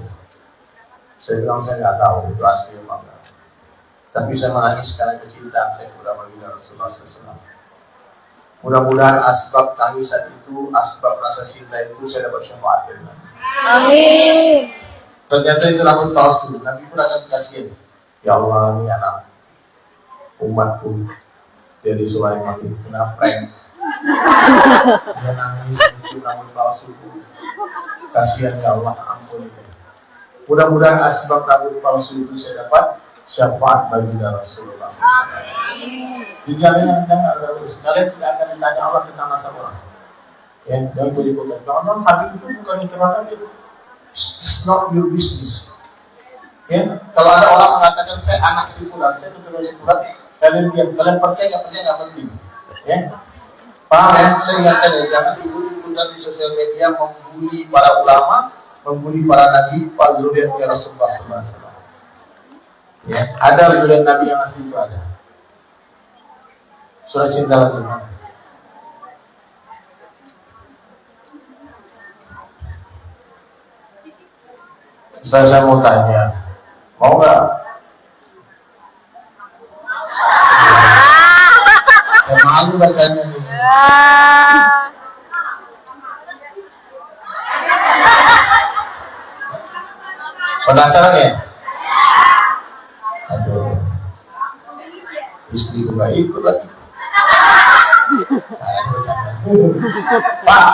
S1: Saya bilang saya nggak tahu itu asli apa enggak. Tapi saya menangis karena kecintaan saya kepada baginda Rasulullah SAW. Mudah-mudahan asbab tangisan itu, asbab rasa cinta itu saya dapat syafaat dari Nabi.
S2: Amin.
S1: Ternyata itu rambut palsu. Nabi pun akan kasihan. Ya Allah, ini anak umatku dari Sulaiman itu kena prank. Dia nangis itu rambut palsu. Kasihan ya Allah, ampun itu. Mudah-mudahan asbab rambut palsu itu saya dapat syafaat bagi Rasulullah SAW. Jadi jangan kalian tidak akan ditanya Allah tentang nasab orang. Ya, jangan jadi bukan. Jangan Habib itu bukan diterangkan itu. It's not your business. Ya, kalau ada orang mengatakan saya anak si fulan, saya ketua si fulan, kalian diam, kalian percaya nggak penting. Ya, paham ya? Saya ingatkan ya, jangan ikut-ikutan di sosial media membuli para ulama, membuli para nabi, para zuriatnya Rasulullah SAW. Ya, ada zuriat nabi yang asli itu ada. Surah Cinta lagi. Saya mau tanya, mau nggak? Ya, malu bertanya nih. Penasaran ya? Aduh, istri nggak ikut lagi. Pak,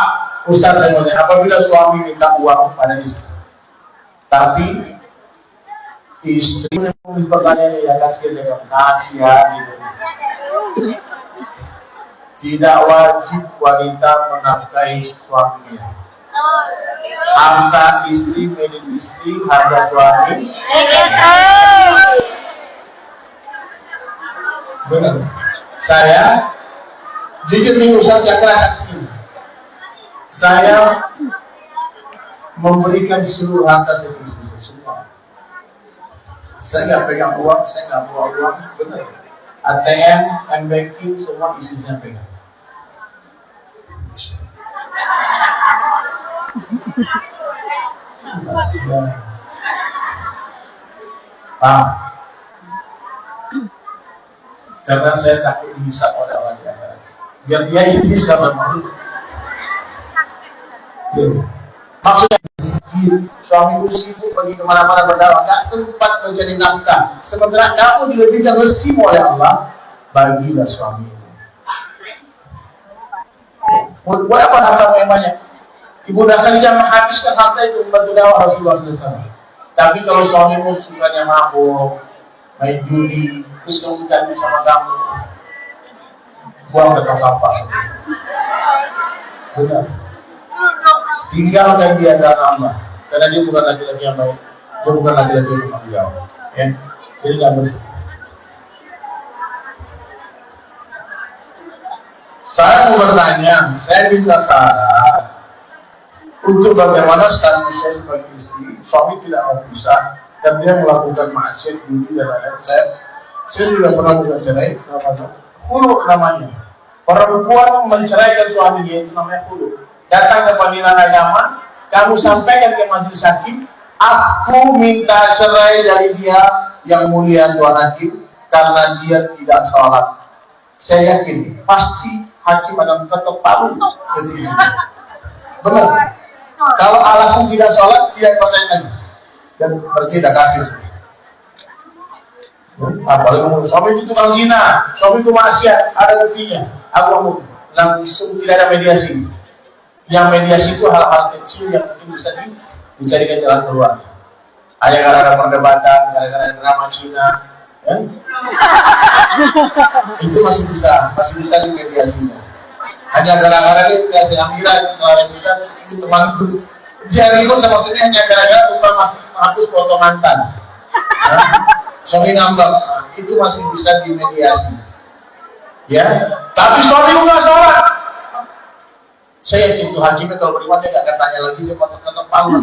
S1: Ustaz saya mau tanya, apabila suami minta uang pada istri, tapi istri yang pertanyaannya ya kasihan gitu. Tidak wajib wanita menafkahi suaminya. Harta istri milik istri, harta suami. Benar. Saya jujur nih Ustaz Cakra Hakim. Saya memberikan seluruh harta saya semua. Saya nggak pegang uang, saya nggak bawa uang, benar. ATM, banking, semua isinya pegang. Karena saya takut dihisap oleh orang lain. Biar dia dihisap sama maksudnya suami sibuk pergi kemana-mana berdakwah, gak sempat mencari nafkah. Sementara kamu dilebihkan rezeki oleh Allah, bagilah suami. Buat apa harta yang banyak? Ibu Khadijah menghabiskan harta itu untuk dakwah Rasulullah SAW. Tapi kalau suamimu sukanya mabuk, main judi, terus kamu cari sama kamu, buang ke tempat sampah. Benar. Tinggalkan dia karena Allah, karena dia bukan laki-laki yang baik, dia bukan laki-laki yang bertanggung jawab. Ya, jadi nggak bersih. Saya mau bertanya, saya minta saran untuk bagaimana status saya sebagai istri, suami tidak mau pisah dan dia melakukan maksiat judi dan lain-lain. Saya juga pernah mencerai, namanya khulu namanya. Perempuan menceraikan suaminya itu namanya khulu. Datang ke pengadilan agama, kamu sampaikan ke majelis hakim, aku minta cerai dari dia yang mulia Tuan Hakim karena dia tidak sholat. Saya yakin pasti hakim akan ketok palu ketika itu. Benar. Kalau alasan tidak sholat, tidak percaya lagi. dan bertindak kafir. Apalagi ngomong suami itu tukang zina, suami itu maksiat, ada buktinya. Aku langsung tidak ada mediasi. Yang mediasi itu hal-hal kecil yang mungkin bisa dicarikan jalan keluar. Hanya gara-gara perdebatan, gara-gara drama Cina, kan? Itu masih bisa dimediasinya. Hanya gara-gara ini kayak Amira itu temanku. Dia ribut sama maksudnya hanya gara-gara bukan menghapus foto mantan. Suami ngambek, itu masih bisa dimediasi. Ya, tapi suami juga sholat. Saya yakin Tuhan Jimmy kalau beriman dia gak akan tanya lagi dia kotor-kotor palu.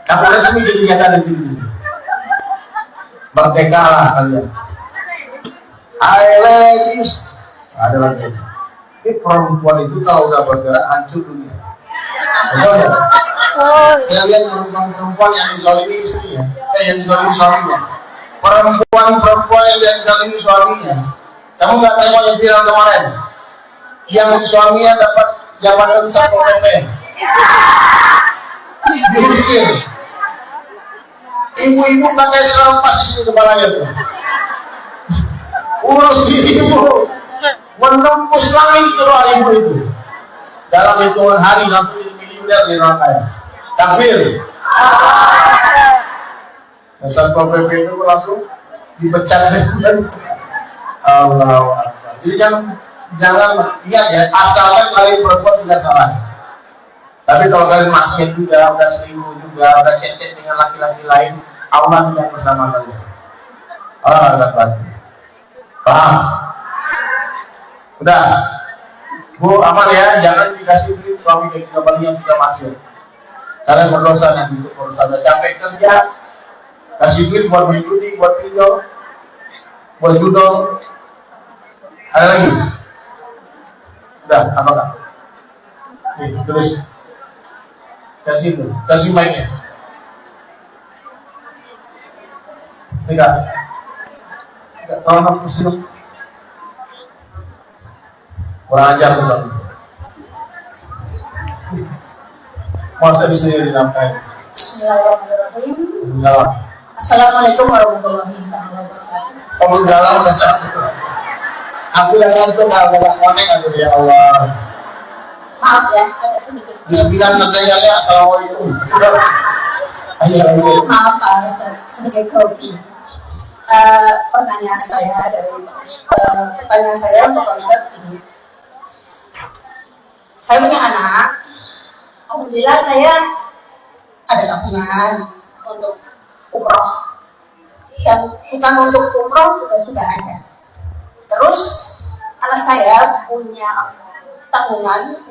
S1: Kamu resmi jadi nyata di sini. Merdeka lah kalian. Hai ladies, ada lagi. Ini perempuan itu kalau udah bergerak hancur dunia. Betul ya? Saya lihat perempuan yang dizalimi istrinya, yang dizalimi suaminya. Perempuan yang dizalimi suaminya. Kamu nggak tengok yang viral kemarin? Yang suaminya dapat jabatan Satpol PP. Diusir. Ibu-ibu pakai serampas di sini kepalanya tuh. Urus dirimu. Menembus langit doa ibu itu. Dalam hitungan hari langsung jadi miliuner di Rangkaian. Takbir. Satpol PP itu langsung dipecat. Allahu Akbar. Jadi jangan ingat ya, asalkan kalian perempuan tidak salah. Tapi kalau kalian maksiat juga, udah selingkuh juga, udah chat-chat dengan laki-laki lain, Allah tidak bersama kalian. Laki-laki. Paham? Udah. Bu, aman ya, jangan dikasih duit suami jadi kabarnya sudah masuk. Kalian berdosa nanti itu berusaha capek kerja, kasih duit buat mengikuti, buat video, buat judo. Ada lagi? Udah, apakah? Nih, tulis. Kasih mic-nya. Tidak, terlalu nafsu. Kurang ajar bukan? Masa bisa jadi nafkah?
S3: Bismillahirrahmanirrahim.
S1: Enggak.
S3: Assalamualaikum warahmatullahi wabarakatuh.
S1: Kamu dalam dasar. Aku yang ngantuk nggak konek aku ya Allah.
S3: Maaf ya, ada sedikit.
S1: Disebutkan terjadinya assalamualaikum. Ayo.
S3: Maaf Pak Ustaz, sedikit grogi. Pertanyaan saya untuk Pak Ustaz ini. Saya punya anak. Alhamdulillah saya ada tabungan untuk umroh. Dan bukan untuk umroh juga sudah ada. Terus anak saya punya tabungan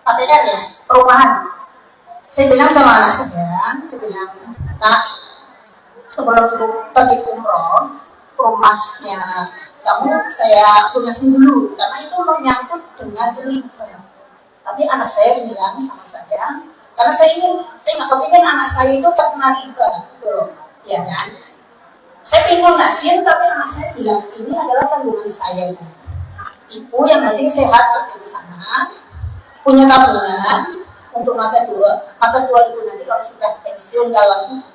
S3: KPR ya, perumahan. Saya bilang sama anak saya bilang, nak, sebelum pergi umroh, rumahnya kamu saya lunasin dulu, karena itu menyangkut dengan riba. Tapi anak saya bilang sama saya, karena saya nggak kepikir anak saya itu terkena riba, gitu loh, ya kan? Saya bingung nasihin, tapi anak saya bilang ini adalah tanggungan saya. Ibu yang penting sehat pergi di sana, punya tabungan untuk masa tua ibu nanti kalau sudah pensiun,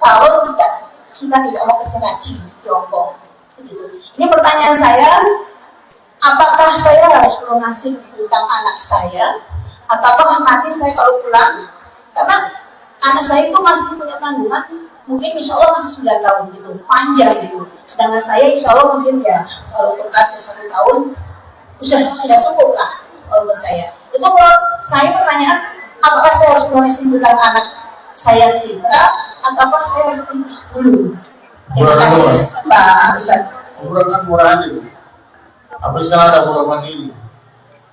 S3: kalau tidak sudah tidak mau kerja lagi di Hongkong. Begitu. Ini pertanyaan saya, apakah saya harus melunasi hutang anak saya, ataukah nanti saya kalau pulang, karena anak saya itu masih punya tanggungan. Mungkin insya Allah masih 9 tahun gitu, panjang gitu. Sedangkan saya insya Allah mungkin ya kalau tepat 1 tahun sudah cukup lah kalau buat saya. Itu kalau saya pertanyaan, apakah saya harus melunasi hutang anak saya tidak, ataukah saya harus dulu? Terima kasih Pak Ustaz.
S1: Umroh kan murah aja. Apa sekarang ada umroh mandiri?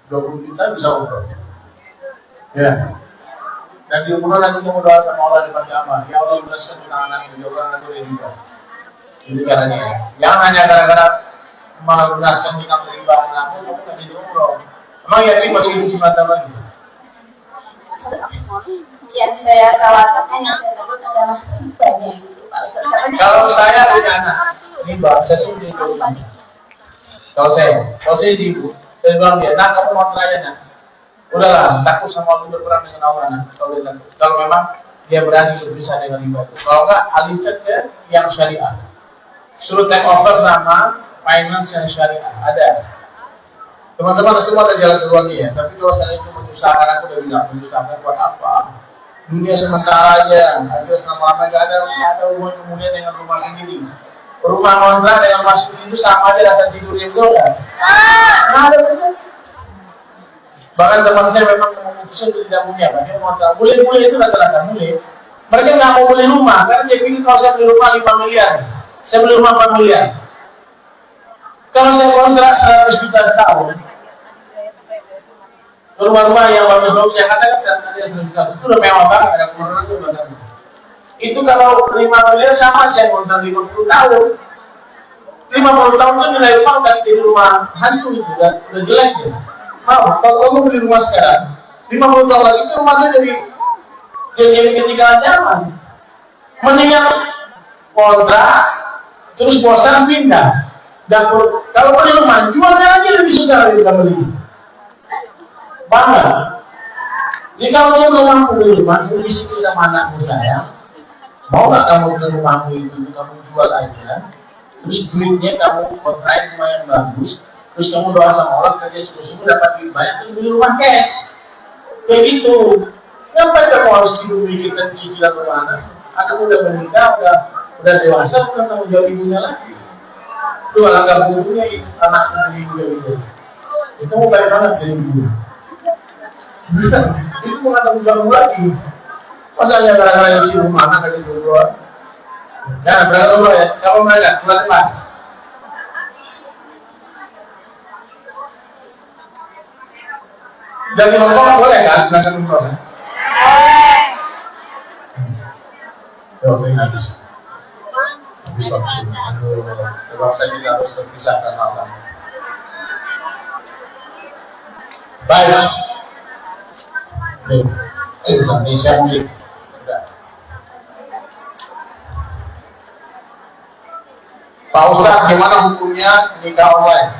S1: 20 juta bisa umroh. Ya. Dan di umroh nanti kamu doa sama Allah di depan Ka'bah. Ya Allah bebaskan hutang anakku, jauhkan aku dari riba. Itu caranya. Jangan hanya gara-gara melunaskan hutang riba anakmu, kamu tak jadi umroh. Emang yakin masih hidup 9 tahun lagi?
S3: Yang saya tawarkan, yang saya takut adalah ribanya itu Pak Ustaz.
S1: Kalau saya punya anak, riba, saya suruh dia dulu. Kalau saya di ibu, saya bilang dia, nah kamu mau terakhirnya. Udahlah, takut sama aku berperang dengan Allah. Kalau memang dia berani berpisah dengan riba itu. Kalau enggak, alihkan ke yang syariah. Suruh take over sama finance yang syariah. Ada. Teman-teman semua ada jalan keluarnya ya. Tapi kalau saya itu mendustakan, aku udah bilang mendustakan buat apa? Dunia sementara aja. Aja lama-lama gak ada hubungan kemudian dengan rumah sendiri. Rumah kontrak dengan masuk itu sama aja rasa tidurnya, betul nggak? Nggak ada betul. Bahkan teman saya memang memutuskan untuk tidak punya, dia ngontrak. Boleh itu rata-rata boleh. Mereka nggak mau beli rumah, karena dia pikir kalau saya beli rumah 5 miliar, saya beli rumah 4 miliar. Kalau saya kontrak 100 juta setahun, rumah-rumah yang bagus-bagus yang katakan saya 100 juta itu udah mewah banget, ada kemudian itu nggak. Itu kalau 5 miliar sama saya kontrak 50 tahun. 50 tahun itu nilai rumah udah di rumah hantu itu, udah jelek ya. Kalau kamu beli rumah sekarang, 50 tahun lagi itu rumahnya jadi ketinggalan zaman. Mendingan kontrak, terus bosan pindah. Dan kalau beli rumah, jualnya aja lebih susah dari kita beli. Bangga. Jadi kalau dia belum mampu beli rumah, itu disitu sama anakmu saya. Mau nggak kamu ke rumahmu itu, kamu jual aja. Terus duitnya kamu kontrak rumah yang bagus. Terus kamu doa sama Allah kerja sungguh-sungguh dapat duit banyak, terus beli rumah cash. Kayak gitu. Ngapain kamu harus mikirkan cicilan rumah anak? Anak udah menikah, udah dewasa, bukan tanggung jawab ibunya lagi. Itu alangkah buruknya anak beli ibu jadi. Itu mau baik banget jadi ibu. Itu bukan tanggung jawab lagi. Masalahnya kadang-kadang isi rumah anak aja keluar. Jangan berangkat dulu ya. Kalau mereka keluar depan. Jadi nonton boleh kan? Berangkat nonton kan? Saya habis. Habis waktu. Terpaksa kita harus berpisah karena apa? Baik. Indonesia mungkin. Pak Ustaz, gimana hukumnya nikah online?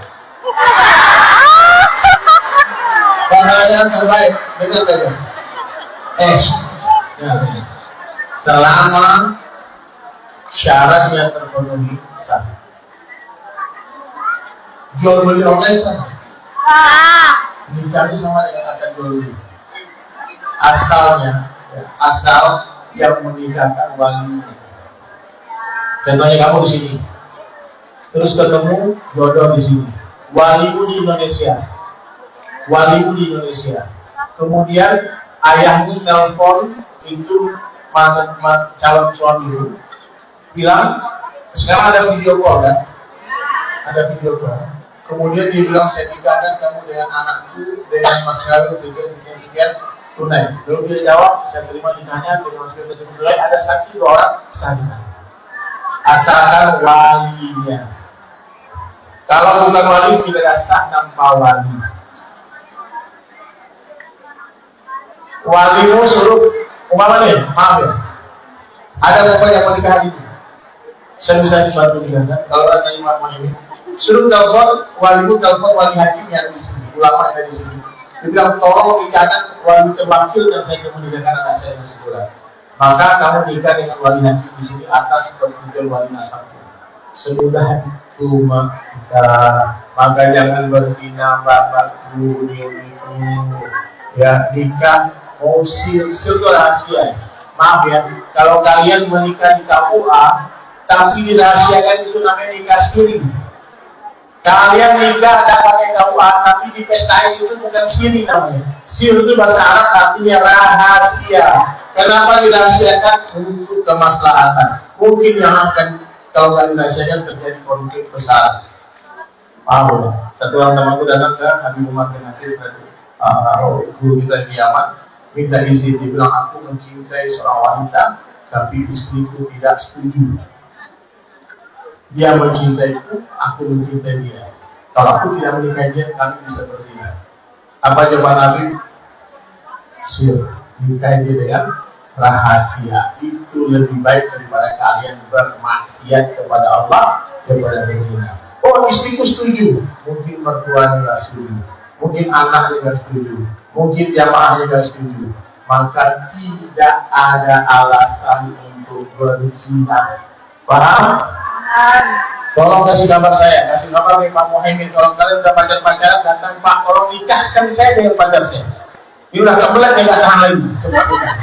S1: Pertanyaan terbaik, benar benar. Selama syarat yang terpenuhi sah. Jual beli online sah. Nikah sama dengan akan jual beli. Asalnya, asal yang menikahkan walinya. Contohnya kamu di sini, terus ketemu jodoh di sini, walimu di Indonesia, kemudian ayahmu telepon itu calon suamimu, bilang sekarang ada video call kan, kemudian dia bilang saya nikahkan kamu dengan anakku dengan mas kawin sekian tunai. Lalu dia jawab, saya terima nikahnya dengan mas kawin tunai, ada saksi 2 orang sah. Asalkan walinya. Kalau bukan wali tidak ada sah tanpa wali. Walimu suruh umpamanya, maaf ya, ada perempuan yang menikah hari ini. Saya bisa dibantu dia kan? Kalau ada imam ini, suruh telepon walimu, telepon wali hakim yang di sini, ulama yang di sini. Dia bilang tolong nikahkan wali terwakil yang saya menikahkan anak saya yang sebulan. Maka kamu nikah dengan wali hakim di sini atas persetujuan wali nasab. Semudah itu maka jangan berzina bapakku, niuliku. Ya nikah sir itu rahasia. Maaf ya, kalau kalian menikah di KUA tapi dirahasiakan itu namanya nikah siri. Kalian nikah ada pakai KUA tapi di pestain itu bukan siri namanya. Sir itu bahasa Arab artinya rahasia. Kenapa dirahasiakan? Untuk kemaslahatan. Mungkin yang akan kalau kalian dirahasiakan terjadi konflik besar. Paham ya? Satu orang temanku datang ke Habib Umar bin Hadis guru kita di Yaman, minta izin, dia bilang aku mencintai seorang wanita tapi istriku tidak setuju. Dia mencintaiku, aku mencintai dia. Kalau aku tidak menikahi dia, kami bisa berzina. Apa jawaban Nabi? Sir, nikahi dia dengan rahasia. Itu lebih baik daripada kalian bermaksiat kepada Allah daripada berzina. Oh, istriku setuju, mungkin mertuanya tidak setuju, mungkin anaknya tidak setuju, mungkin jamaahnya tidak setuju. maka tidak ada alasan untuk berzina. Paham? Tolong kasih kabar saya, kasih kabar nih Pak Muhaimin. Kalau kalian udah pacar-pacaran, datang Pak, tolong nikahkan saya dengan pacar saya. Dia udah gak belat, dia gak tahan lagi. Coba nikah.